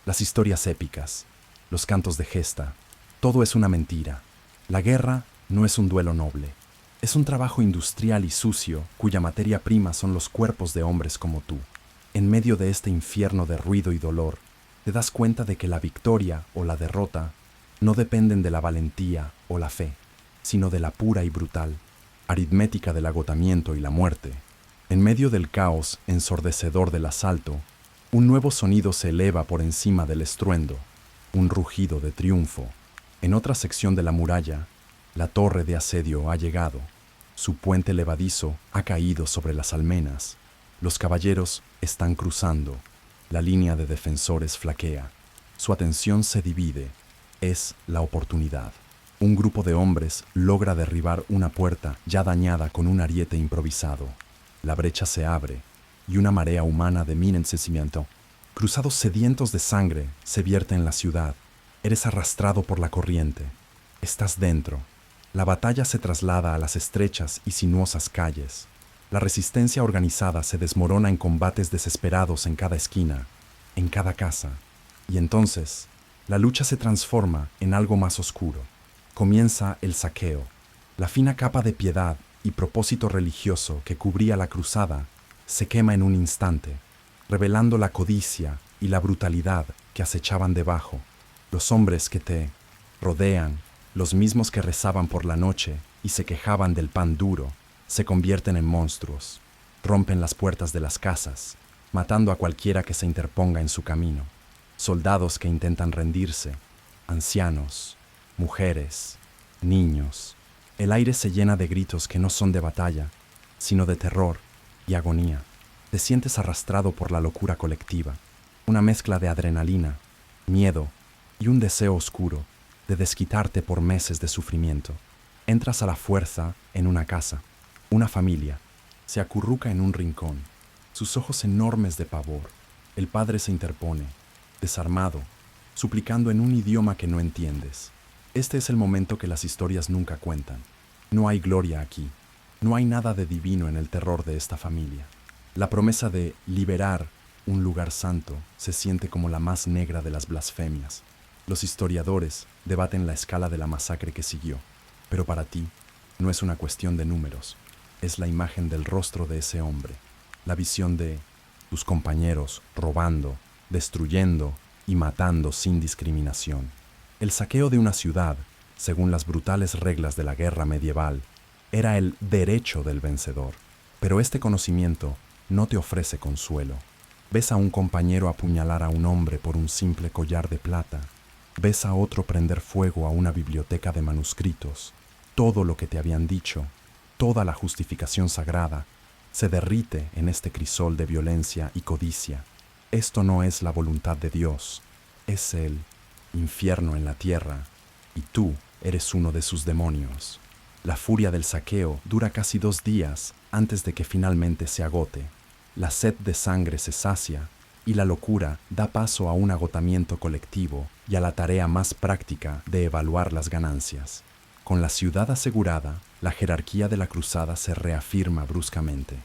Las historias épicas, los cantos de gesta, todo es una mentira. La guerra no es un duelo noble. Es un trabajo industrial y sucio cuya materia prima son los cuerpos de hombres como tú. En medio de este infierno de ruido y dolor, te das cuenta de que la victoria o la derrota no dependen de la valentía o la fe, sino de la pura y brutal aritmética del agotamiento y la muerte. En medio del caos ensordecedor del asalto, un nuevo sonido se eleva por encima del estruendo, un rugido de triunfo. En otra sección de la muralla, la torre de asedio ha llegado. Su puente levadizo ha caído sobre las almenas. Los caballeros están cruzando. La línea de defensores flaquea. Su atención se divide. Es la oportunidad. Un grupo de hombres logra derribar una puerta ya dañada con un ariete improvisado. La brecha se abre y una marea humana de minencimiento, cruzados sedientos de sangre, se vierte en la ciudad. Eres arrastrado por la corriente. Estás dentro. La batalla se traslada a las estrechas y sinuosas calles. La resistencia organizada se desmorona en combates desesperados en cada esquina, en cada casa. Y entonces, la lucha se transforma en algo más oscuro. Comienza el saqueo. La fina capa de piedad y propósito religioso que cubría la cruzada se quema en un instante, revelando la codicia y la brutalidad que acechaban debajo. Los hombres que te rodean, los mismos que rezaban por la noche y se quejaban del pan duro, se convierten en monstruos. Rompen las puertas de las casas, matando a cualquiera que se interponga en su camino. Soldados que intentan rendirse, ancianos, mujeres, niños. El aire se llena de gritos que no son de batalla, sino de terror y agonía. Te sientes arrastrado por la locura colectiva, una mezcla de adrenalina, miedo y un deseo oscuro de desquitarte por meses de sufrimiento. Entras a la fuerza en una casa. Una familia se acurruca en un rincón, sus ojos enormes de pavor. El padre se interpone, desarmado, suplicando en un idioma que no entiendes. Este es el momento que las historias nunca cuentan. No hay gloria aquí. No hay nada de divino en el terror de esta familia. La promesa de liberar un lugar santo se siente como la más negra de las blasfemias. Los historiadores debaten la escala de la masacre que siguió, pero para ti no es una cuestión de números. Es la imagen del rostro de ese hombre, la visión de tus compañeros robando, destruyendo y matando sin discriminación. El saqueo de una ciudad, según las brutales reglas de la guerra medieval, era el derecho del vencedor. Pero este conocimiento no te ofrece consuelo. Ves a un compañero apuñalar a un hombre por un simple collar de plata. Ves a otro prender fuego a una biblioteca de manuscritos. Todo lo que te habían dicho, toda la justificación sagrada, se derrite en este crisol de violencia y codicia. Esto no es la voluntad de Dios, es el infierno en la tierra, y tú eres uno de sus demonios. La furia del saqueo dura casi 2 días antes de que finalmente se agote. La sed de sangre se sacia y la locura da paso a un agotamiento colectivo y a la tarea más práctica de evaluar las ganancias. Con la ciudad asegurada, la jerarquía de la cruzada se reafirma bruscamente.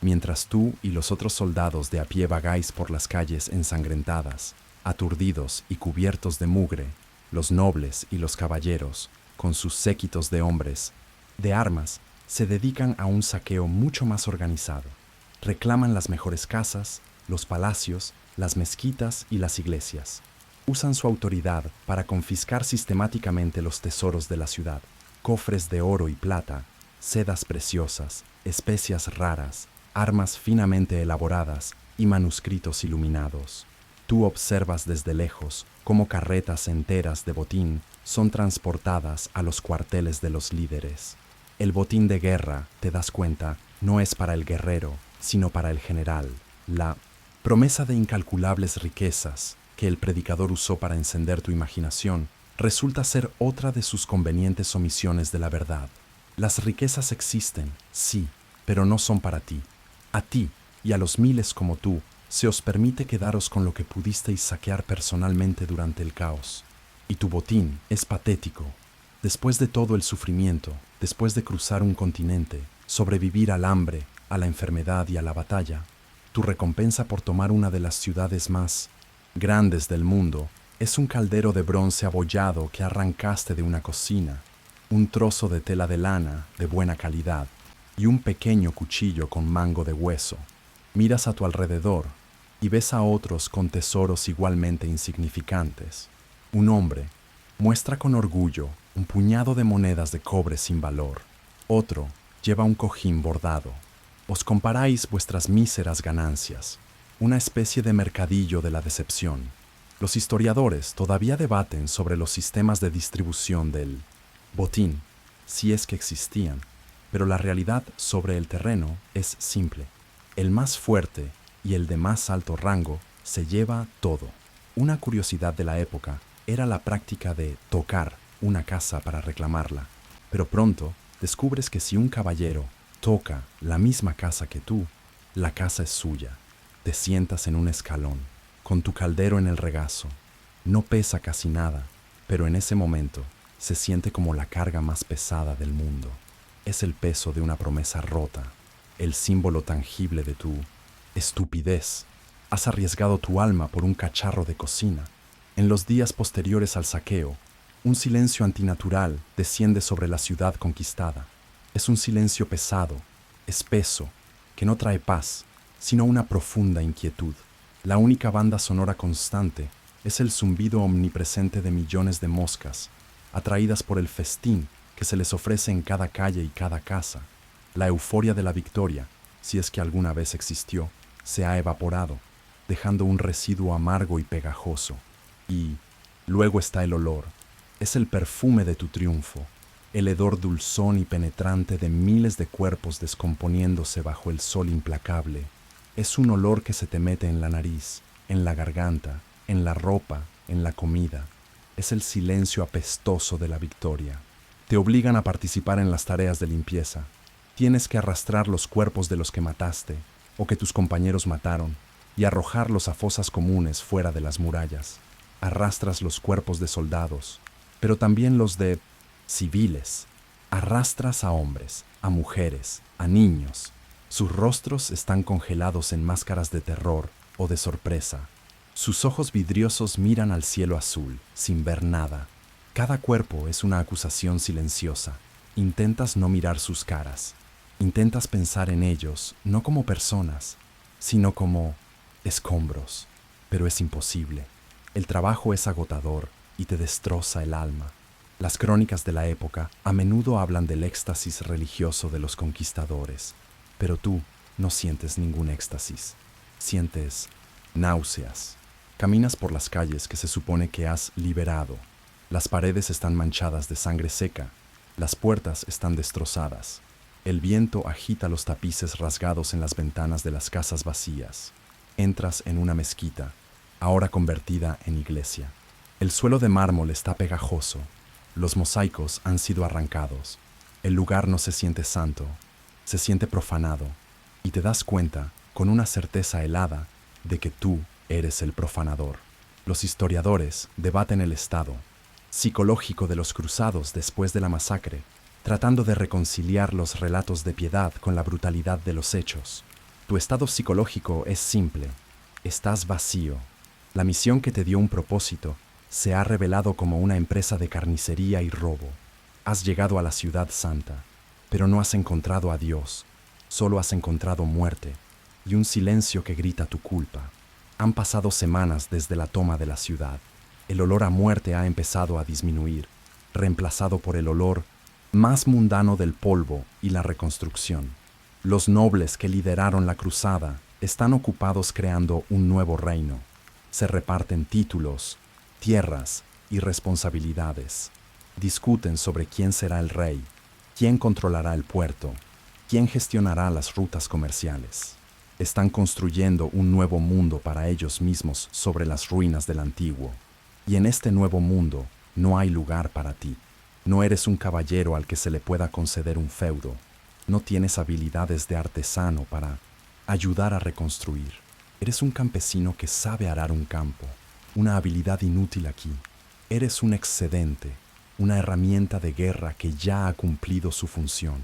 Mientras tú y los otros soldados de a pie vagáis por las calles ensangrentadas, aturdidos y cubiertos de mugre, los nobles y los caballeros, con sus séquitos de hombres, de armas, se dedican a un saqueo mucho más organizado. Reclaman las mejores casas, los palacios, las mezquitas y las iglesias. Usan su autoridad para confiscar sistemáticamente los tesoros de la ciudad, cofres de oro y plata, sedas preciosas, especias raras, armas finamente elaboradas y manuscritos iluminados. Tú observas desde lejos cómo carretas enteras de botín son transportadas a los cuarteles de los líderes. El botín de guerra, te das cuenta, no es para el guerrero, sino para el general. La promesa de incalculables riquezas que el predicador usó para encender tu imaginación resulta ser otra de sus convenientes omisiones de la verdad. Las riquezas existen, sí, pero no son para ti. A ti y a los miles como tú se os permite quedaros con lo que pudisteis saquear personalmente durante el caos. Y tu botín es patético. Después de todo el sufrimiento, después de cruzar un continente, sobrevivir al hambre, a la enfermedad y a la batalla, tu recompensa por tomar una de las ciudades más grandes del mundo es un caldero de bronce abollado que arrancaste de una cocina, un trozo de tela de lana de buena calidad y un pequeño cuchillo con mango de hueso. Miras a tu alrededor y ves a otros con tesoros igualmente insignificantes. Un hombre muestra con orgullo un puñado de monedas de cobre sin valor. Otro lleva un cojín bordado. Os comparáis vuestras míseras ganancias, una especie de mercadillo de la decepción. Los historiadores todavía debaten sobre los sistemas de distribución del botín, si es que existían, pero la realidad sobre el terreno es simple. El más fuerte y el de más alto rango se lleva todo. Una curiosidad de la época era la práctica de tocar una casa para reclamarla, pero pronto descubres que si un caballero toca la misma casa que tú, la casa es suya. Te sientas en un escalón, con tu caldero en el regazo. No pesa casi nada, pero en ese momento se siente como la carga más pesada del mundo. Es el peso de una promesa rota, el símbolo tangible de tu estupidez. Has arriesgado tu alma por un cacharro de cocina. En los días posteriores al saqueo, un silencio antinatural desciende sobre la ciudad conquistada. Es un silencio pesado, espeso, que no trae paz, sino una profunda inquietud. La única banda sonora constante es el zumbido omnipresente de millones de moscas, atraídas por el festín que se les ofrece en cada calle y cada casa. La euforia de la victoria, si es que alguna vez existió, se ha evaporado, dejando un residuo amargo y pegajoso. Y luego está el olor. Es el perfume de tu triunfo, el hedor dulzón y penetrante de miles de cuerpos descomponiéndose bajo el sol implacable. Es un olor que se te mete en la nariz, en la garganta, en la ropa, en la comida. Es el silencio apestoso de la victoria. Te obligan a participar en las tareas de limpieza. Tienes que arrastrar los cuerpos de los que mataste o que tus compañeros mataron y arrojarlos a fosas comunes fuera de las murallas. Arrastras los cuerpos de soldados, pero también los de civiles. Arrastras a hombres, a mujeres, a niños. Sus rostros están congelados en máscaras de terror o de sorpresa. Sus ojos vidriosos miran al cielo azul, sin ver nada. Cada cuerpo es una acusación silenciosa. Intentas no mirar sus caras. Intentas pensar en ellos no como personas, sino como escombros. Pero es imposible. El trabajo es agotador y te destroza el alma. Las crónicas de la época a menudo hablan del éxtasis religioso de los conquistadores, pero tú no sientes ningún éxtasis. Sientes náuseas. Caminas por las calles que se supone que has liberado. Las paredes están manchadas de sangre seca, las puertas están destrozadas. El viento agita los tapices rasgados en las ventanas de las casas vacías. Entras en una mezquita, ahora convertida en iglesia. El suelo de mármol está pegajoso, los mosaicos han sido arrancados. El lugar no se siente santo, se siente profanado, y te das cuenta, con una certeza helada, de que tú eres el profanador. Los historiadores debaten el estado psicológico de los cruzados después de la masacre, tratando de reconciliar los relatos de piedad con la brutalidad de los hechos. Tu estado psicológico es simple, estás vacío. La misión que te dio un propósito se ha revelado como una empresa de carnicería y robo. Has llegado a la ciudad santa, pero no has encontrado a Dios, solo has encontrado muerte y un silencio que grita tu culpa. Han pasado semanas desde la toma de la ciudad. El olor a muerte ha empezado a disminuir, reemplazado por el olor más mundano del polvo y la reconstrucción. Los nobles que lideraron la cruzada están ocupados creando un nuevo reino. Se reparten títulos, tierras y responsabilidades. Discuten sobre quién será el rey, quién controlará el puerto, quién gestionará las rutas comerciales. Están construyendo un nuevo mundo para ellos mismos sobre las ruinas del antiguo. Y en este nuevo mundo no hay lugar para ti. No eres un caballero al que se le pueda conceder un feudo. No tienes habilidades de artesano para ayudar a reconstruir. Eres un campesino que sabe arar un campo, una habilidad inútil aquí. Eres un excedente, una herramienta de guerra que ya ha cumplido su función.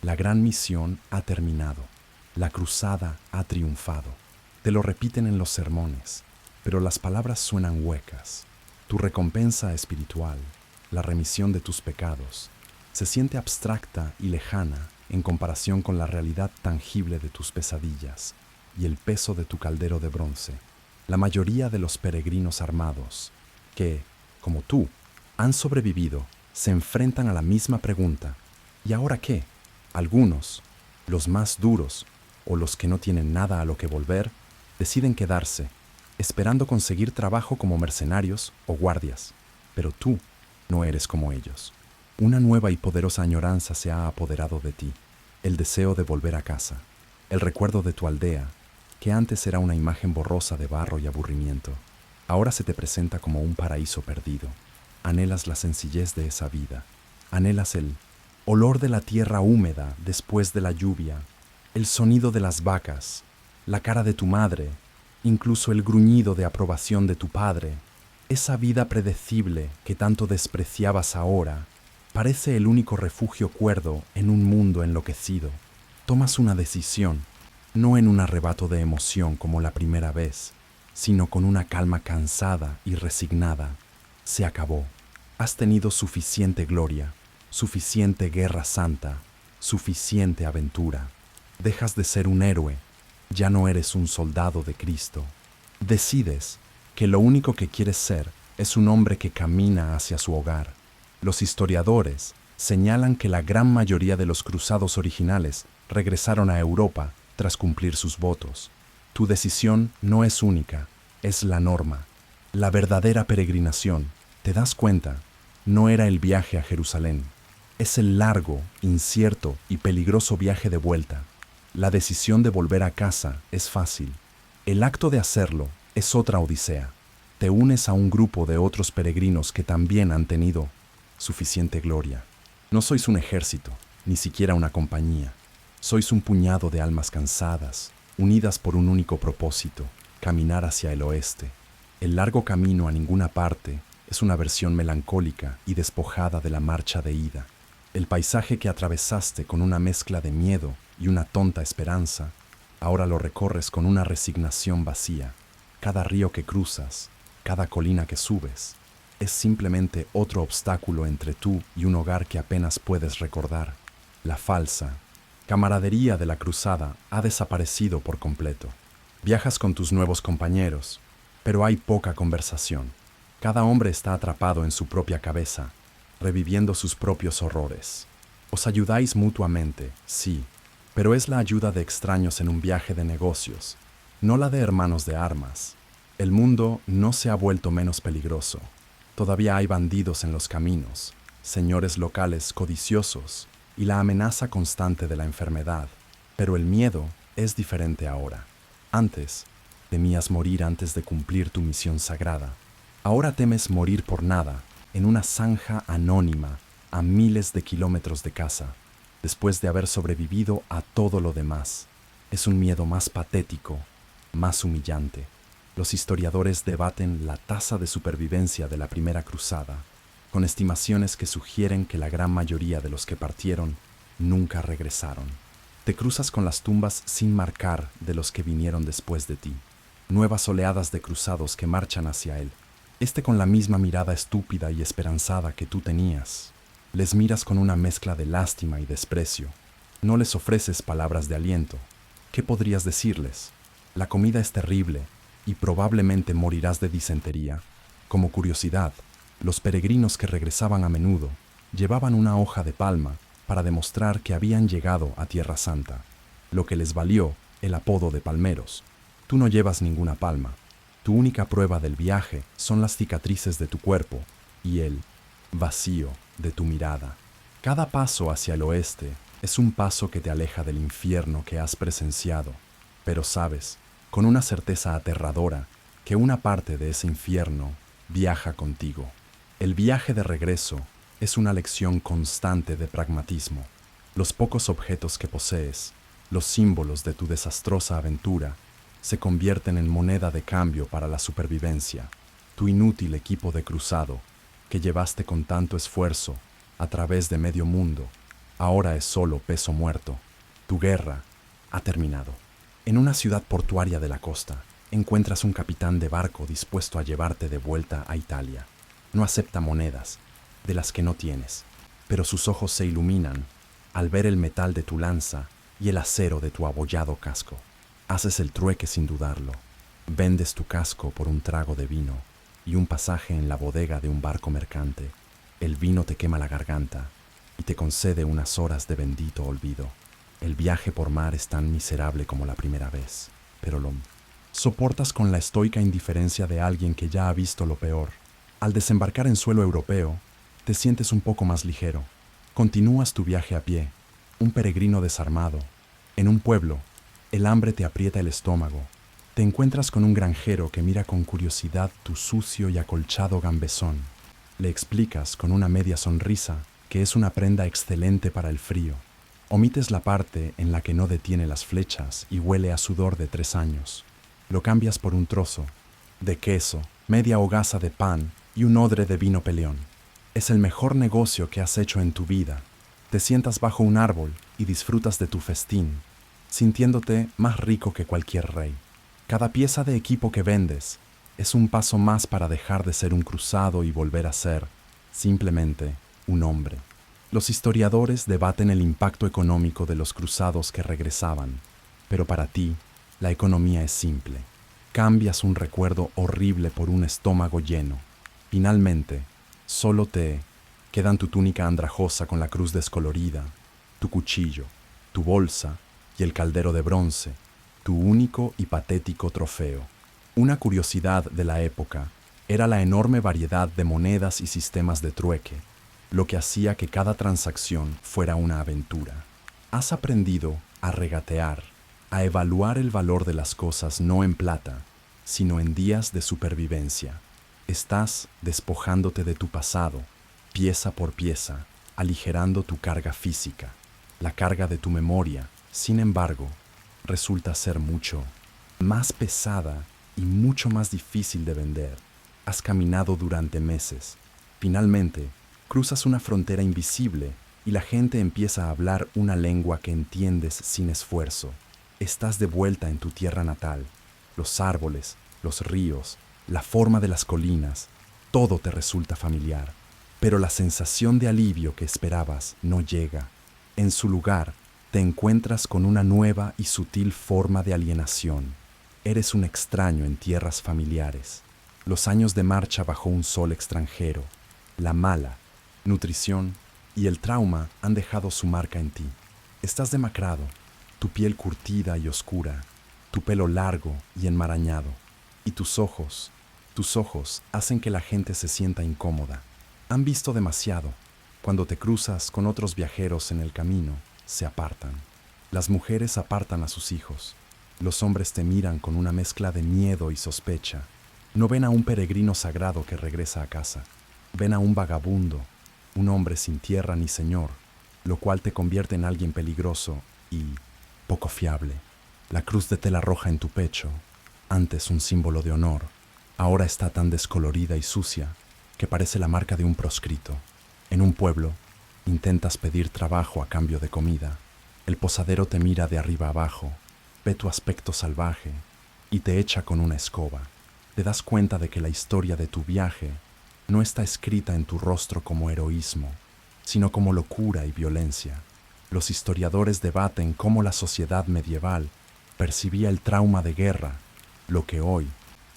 La gran misión ha terminado. La cruzada ha triunfado. Te lo repiten en los sermones, pero las palabras suenan huecas. Tu recompensa espiritual, la remisión de tus pecados, se siente abstracta y lejana en comparación con la realidad tangible de tus pesadillas y el peso de tu caldero de bronce. La mayoría de los peregrinos armados, que, como tú, han sobrevivido, se enfrentan a la misma pregunta. ¿Y ahora qué? Algunos, los más duros, o los que no tienen nada a lo que volver, deciden quedarse, esperando conseguir trabajo como mercenarios o guardias. Pero tú no eres como ellos. Una nueva y poderosa añoranza se ha apoderado de ti, el deseo de volver a casa, el recuerdo de tu aldea, que antes era una imagen borrosa de barro y aburrimiento. Ahora se te presenta como un paraíso perdido. Anhelas la sencillez de esa vida, anhelas el olor de la tierra húmeda después de la lluvia, el sonido de las vacas, la cara de tu madre, incluso el gruñido de aprobación de tu padre. Esa vida predecible que tanto despreciabas ahora parece el único refugio cuerdo en un mundo enloquecido. Tomas una decisión, no en un arrebato de emoción como la primera vez, sino con una calma cansada y resignada. Se acabó. Has tenido suficiente gloria, suficiente guerra santa, suficiente aventura. Dejas de ser un héroe, ya no eres un soldado de Cristo. Decides que lo único que quieres ser es un hombre que camina hacia su hogar. Los historiadores señalan que la gran mayoría de los cruzados originales regresaron a Europa tras cumplir sus votos. Tu decisión no es única, es la norma. La verdadera peregrinación, ¿te das cuenta? No era el viaje a Jerusalén. Es el largo, incierto y peligroso viaje de vuelta. La decisión de volver a casa es fácil. El acto de hacerlo es otra odisea. Te unes a un grupo de otros peregrinos que también han tenido suficiente gloria. No sois un ejército, ni siquiera una compañía. Sois un puñado de almas cansadas, unidas por un único propósito, caminar hacia el oeste. El largo camino a ninguna parte es una versión melancólica y despojada de la marcha de ida. El paisaje que atravesaste con una mezcla de miedo y una tonta esperanza, ahora lo recorres con una resignación vacía. Cada río que cruzas, cada colina que subes, es simplemente otro obstáculo entre tú y un hogar que apenas puedes recordar. La falsa camaradería de la cruzada ha desaparecido por completo. Viajas con tus nuevos compañeros, pero hay poca conversación. Cada hombre está atrapado en su propia cabeza, reviviendo sus propios horrores. Os ayudáis mutuamente, sí, pero es la ayuda de extraños en un viaje de negocios. no la de hermanos de armas. El mundo no se ha vuelto menos peligroso. Todavía hay bandidos en los caminos, señores locales codiciosos y la amenaza constante de la enfermedad. Pero el miedo es diferente ahora. Antes, temías morir antes de cumplir tu misión sagrada. Ahora temes morir por nada, en una zanja anónima, a miles de kilómetros de casa, después de haber sobrevivido a todo lo demás. Es un miedo más patético, más humillante. Los historiadores debaten la tasa de supervivencia de la primera cruzada, con estimaciones que sugieren que la gran mayoría de los que partieron nunca regresaron. Te cruzas con las tumbas sin marcar de los que vinieron después de ti. Nuevas oleadas de cruzados que marchan hacia él. Con la misma mirada estúpida y esperanzada que tú tenías. Les miras con una mezcla de lástima y desprecio. No les ofreces palabras de aliento. ¿Qué podrías decirles? La comida es terrible y probablemente morirás de disentería. Como curiosidad, los peregrinos que regresaban a menudo llevaban una hoja de palma para demostrar que habían llegado a Tierra Santa, lo que les valió el apodo de palmeros. Tú no llevas ninguna palma. Tu única prueba del viaje son las cicatrices de tu cuerpo y el vacío de tu mirada. Cada paso hacia el oeste es un paso que te aleja del infierno que has presenciado, pero sabes, con una certeza aterradora, que una parte de ese infierno viaja contigo. El viaje de regreso es una lección constante de pragmatismo. Los pocos objetos que posees, los símbolos de tu desastrosa aventura, se convierten en moneda de cambio para la supervivencia. Tu inútil equipo de cruzado, que llevaste con tanto esfuerzo a través de medio mundo, ahora es solo peso muerto. Tu guerra ha terminado. En una ciudad portuaria de la costa, encuentras un capitán de barco dispuesto a llevarte de vuelta a Italia. No acepta monedas, de las que no tienes, pero sus ojos se iluminan al ver el metal de tu lanza y el acero de tu abollado casco. Haces el trueque sin dudarlo. Vendes tu casco por un trago de vino y un pasaje en la bodega de un barco mercante. El vino te quema la garganta y te concede unas horas de bendito olvido. El viaje por mar es tan miserable como la primera vez, pero lo soportas con la estoica indiferencia de alguien que ya ha visto lo peor. Al desembarcar en suelo europeo, te sientes un poco más ligero. Continúas tu viaje a pie, un peregrino desarmado. En un pueblo, el hambre te aprieta el estómago. Te encuentras con un granjero que mira con curiosidad tu sucio y acolchado gambesón. Le explicas con una media sonrisa que es una prenda excelente para el frío. Omites la parte en la que no detiene las flechas y huele a sudor de 3 años. Lo cambias por un trozo de queso, media hogaza de pan y un odre de vino peleón. Es el mejor negocio que has hecho en tu vida. Te sientas bajo un árbol y disfrutas de tu festín, sintiéndote más rico que cualquier rey. Cada pieza de equipo que vendes es un paso más para dejar de ser un cruzado y volver a ser, simplemente, un hombre. Los historiadores debaten el impacto económico de los cruzados que regresaban, pero para ti, la economía es simple. Cambias un recuerdo horrible por un estómago lleno. Finalmente, solo te quedan tu túnica andrajosa con la cruz descolorida, tu cuchillo, tu bolsa y el caldero de bronce, tu único y patético trofeo. Una curiosidad de la época era la enorme variedad de monedas y sistemas de trueque, lo que hacía que cada transacción fuera una aventura. Has aprendido a regatear, a evaluar el valor de las cosas no en plata, sino en días de supervivencia. Estás despojándote de tu pasado, pieza por pieza, aligerando tu carga física. La carga de tu memoria, sin embargo, resulta ser mucho más pesada y mucho más difícil de vender. Has caminado durante meses. Finalmente, cruzas una frontera invisible y la gente empieza a hablar una lengua que entiendes sin esfuerzo. Estás de vuelta en tu tierra natal. Los árboles, los ríos, la forma de las colinas, todo te resulta familiar. Pero la sensación de alivio que esperabas no llega. En su lugar, te encuentras con una nueva y sutil forma de alienación. Eres un extraño en tierras familiares. Los años de marcha bajo un sol extranjero, la mala nutrición y el trauma han dejado su marca en ti. Estás demacrado, tu piel curtida y oscura, tu pelo largo y enmarañado, y tus ojos hacen que la gente se sienta incómoda. Han visto demasiado. Cuando te cruzas con otros viajeros en el camino, se apartan. Las mujeres apartan a sus hijos. Los hombres te miran con una mezcla de miedo y sospecha. No ven a un peregrino sagrado que regresa a casa. Ven a un vagabundo, un hombre sin tierra ni señor, lo cual te convierte en alguien peligroso y poco fiable. La cruz de tela roja en tu pecho, antes un símbolo de honor, ahora está tan descolorida y sucia que parece la marca de un proscrito. En un pueblo, intentas pedir trabajo a cambio de comida. El posadero te mira de arriba abajo, ve tu aspecto salvaje y te echa con una escoba. Te das cuenta de que la historia de tu viaje no está escrita en tu rostro como heroísmo, sino como locura y violencia. Los historiadores debaten cómo la sociedad medieval percibía el trauma de guerra, lo que hoy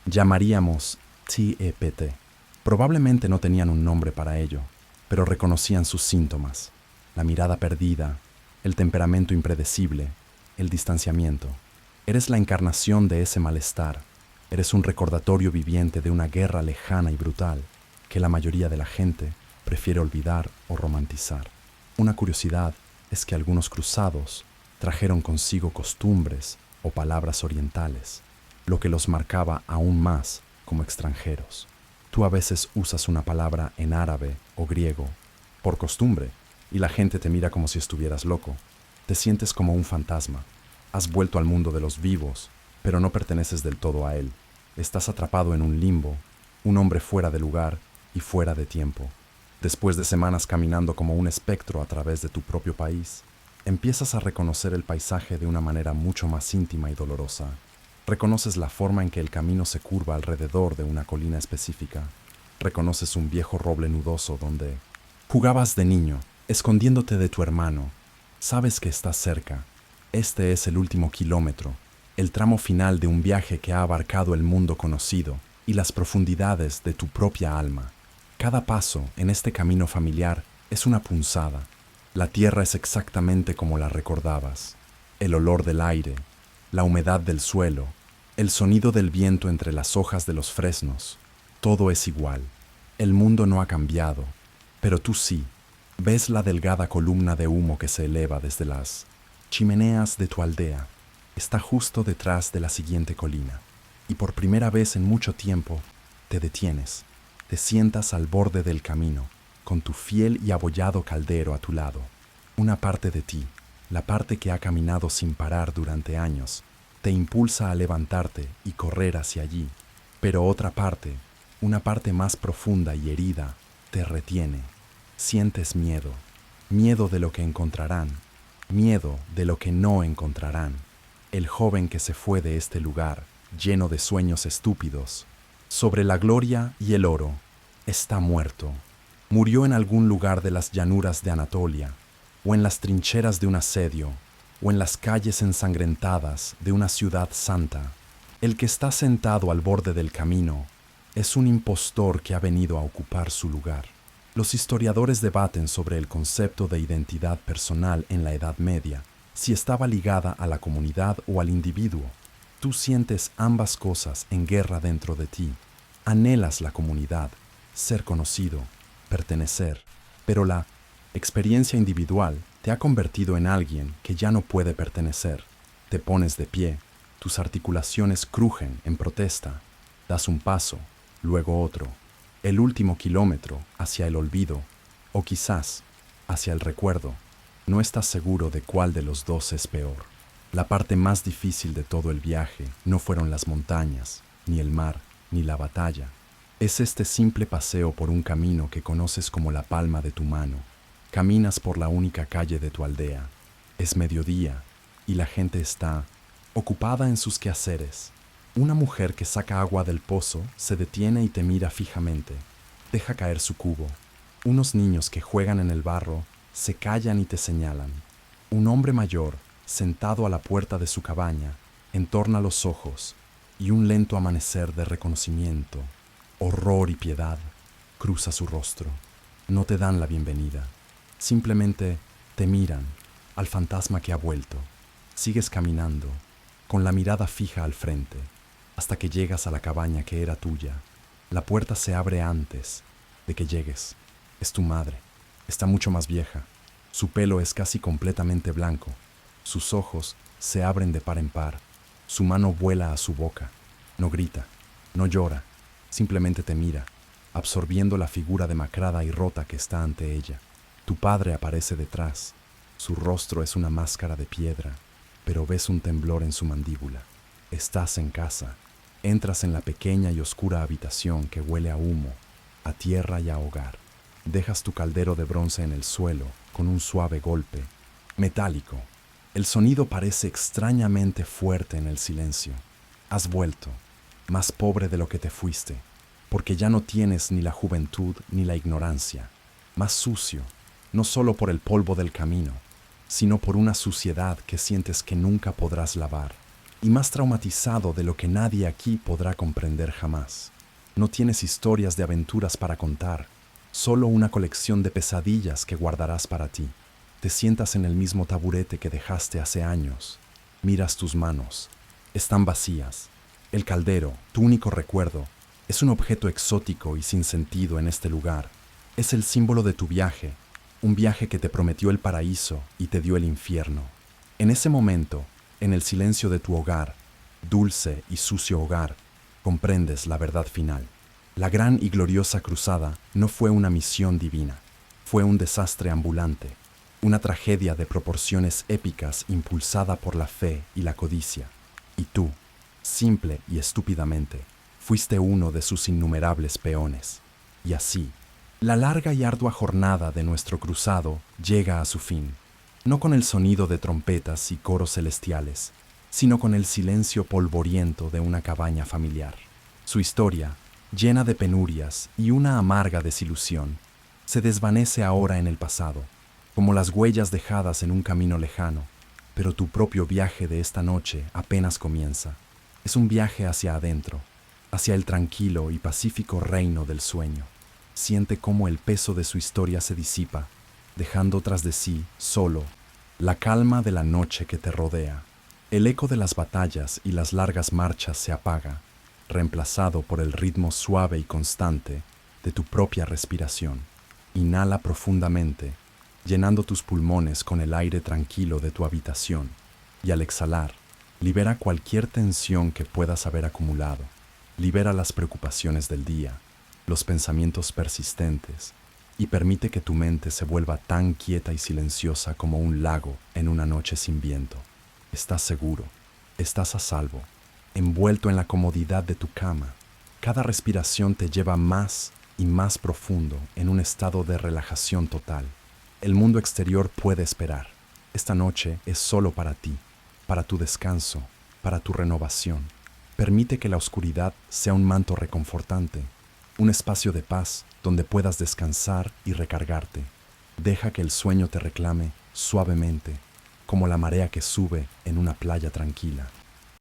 llamaríamos TEPT. Probablemente no tenían un nombre para ello, pero reconocían sus síntomas: la mirada perdida, el temperamento impredecible, el distanciamiento. Eres la encarnación de ese malestar. Eres un recordatorio viviente de una guerra lejana y brutal que la mayoría de la gente prefiere olvidar o romantizar. Una curiosidad es que algunos cruzados trajeron consigo costumbres o palabras orientales, lo que los marcaba aún más como extranjeros. Tú a veces usas una palabra en árabe o griego por costumbre y la gente te mira como si estuvieras loco. Te sientes como un fantasma. Has vuelto al mundo de los vivos, pero no perteneces del todo a él. Estás atrapado en un limbo, un hombre fuera de lugar y fuera de tiempo. Después de semanas caminando como un espectro a través de tu propio país, empiezas a reconocer el paisaje de una manera mucho más íntima y dolorosa. Reconoces la forma en que el camino se curva alrededor de una colina específica. Reconoces un viejo roble nudoso donde jugabas de niño, escondiéndote de tu hermano. Sabes que estás cerca. Este es el último kilómetro, el tramo final de un viaje que ha abarcado el mundo conocido y las profundidades de tu propia alma. Cada paso en este camino familiar es una punzada. La tierra es exactamente como la recordabas. El olor del aire, la humedad del suelo, el sonido del viento entre las hojas de los fresnos, todo es igual. El mundo no ha cambiado, pero tú sí. Ves la delgada columna de humo que se eleva desde las chimeneas de tu aldea. Está justo detrás de la siguiente colina, y por primera vez en mucho tiempo te detienes. Te sientas al borde del camino, con tu fiel y abollado caldero a tu lado. Una parte de ti, la parte que ha caminado sin parar durante años, te impulsa a levantarte y correr hacia allí, pero otra parte, una parte más profunda y herida, te retiene. Sientes miedo, miedo de lo que encontrarán, miedo de lo que no encontrarán. El joven que se fue de este lugar, lleno de sueños estúpidos, sobre la gloria y el oro, está muerto. Murió en algún lugar de las llanuras de Anatolia, o en las trincheras de un asedio, o en las calles ensangrentadas de una ciudad santa. El que está sentado al borde del camino es un impostor que ha venido a ocupar su lugar. Los historiadores debaten sobre el concepto de identidad personal en la Edad Media, si estaba ligada a la comunidad o al individuo. Tú sientes ambas cosas en guerra dentro de ti. Anhelas la comunidad, ser conocido, pertenecer, pero la experiencia individual te ha convertido en alguien que ya no puede pertenecer. Te pones de pie, tus articulaciones crujen en protesta, das un paso, luego otro, el último kilómetro hacia el olvido, o quizás hacia el recuerdo. No estás seguro de cuál de los dos es peor. La parte más difícil de todo el viaje no fueron las montañas, ni el mar, ni la batalla. Es este simple paseo por un camino que conoces como la palma de tu mano. Caminas por la única calle de tu aldea. Es mediodía y la gente está ocupada en sus quehaceres. Una mujer que saca agua del pozo se detiene y te mira fijamente. Deja caer su cubo. Unos niños que juegan en el barro se callan y te señalan. Un hombre mayor, sentado a la puerta de su cabaña, entorna los ojos y un lento amanecer de reconocimiento, horror y piedad cruza su rostro. No te dan la bienvenida. Simplemente te miran, al fantasma que ha vuelto. Sigues caminando, con la mirada fija al frente, hasta que llegas a la cabaña que era tuya. La puerta se abre antes de que llegues. Es tu madre. Está mucho más vieja. Su pelo es casi completamente blanco. Sus ojos se abren de par en par. Su mano vuela a su boca. No grita, no llora, simplemente te mira, absorbiendo la figura demacrada y rota que está ante ella. Tu padre aparece detrás. Su rostro es una máscara de piedra, pero ves un temblor en su mandíbula. Estás en casa. Entras en la pequeña y oscura habitación que huele a humo, a tierra y a hogar. Dejas tu caldero de bronce en el suelo con un suave golpe, metálico. El sonido parece extrañamente fuerte en el silencio. Has vuelto, más pobre de lo que te fuiste, porque ya no tienes ni la juventud ni la ignorancia. Más sucio, no solo por el polvo del camino, sino por una suciedad que sientes que nunca podrás lavar. Y más traumatizado de lo que nadie aquí podrá comprender jamás. No tienes historias de aventuras para contar, solo una colección de pesadillas que guardarás para ti. Te sientas en el mismo taburete que dejaste hace años. Miras tus manos. Están vacías. El caldero, tu único recuerdo, es un objeto exótico y sin sentido en este lugar. Es el símbolo de tu viaje, un viaje que te prometió el paraíso y te dio el infierno. En ese momento, en el silencio de tu hogar, dulce y sucio hogar, comprendes la verdad final. La gran y gloriosa cruzada no fue una misión divina, fue un desastre ambulante, una tragedia de proporciones épicas impulsada por la fe y la codicia. Y tú, simple y estúpidamente, fuiste uno de sus innumerables peones. Y así, la larga y ardua jornada de nuestro cruzado llega a su fin. No con el sonido de trompetas y coros celestiales, sino con el silencio polvoriento de una cabaña familiar. Su historia, llena de penurias y una amarga desilusión, se desvanece ahora en el pasado, como las huellas dejadas en un camino lejano, pero tu propio viaje de esta noche apenas comienza. Es un viaje hacia adentro, hacia el tranquilo y pacífico reino del sueño. Siente cómo el peso de su historia se disipa, dejando tras de sí, solo, la calma de la noche que te rodea. El eco de las batallas y las largas marchas se apaga, reemplazado por el ritmo suave y constante de tu propia respiración. Inhala profundamente, llenando tus pulmones con el aire tranquilo de tu habitación, y al exhalar, libera cualquier tensión que puedas haber acumulado. Libera las preocupaciones del día, los pensamientos persistentes, y permite que tu mente se vuelva tan quieta y silenciosa como un lago en una noche sin viento. Estás seguro, estás a salvo, envuelto en la comodidad de tu cama. Cada respiración te lleva más y más profundo en un estado de relajación total. El mundo exterior puede esperar. Esta noche es solo para ti, para tu descanso, para tu renovación. Permite que la oscuridad sea un manto reconfortante, un espacio de paz donde puedas descansar y recargarte. Deja que el sueño te reclame suavemente, como la marea que sube en una playa tranquila.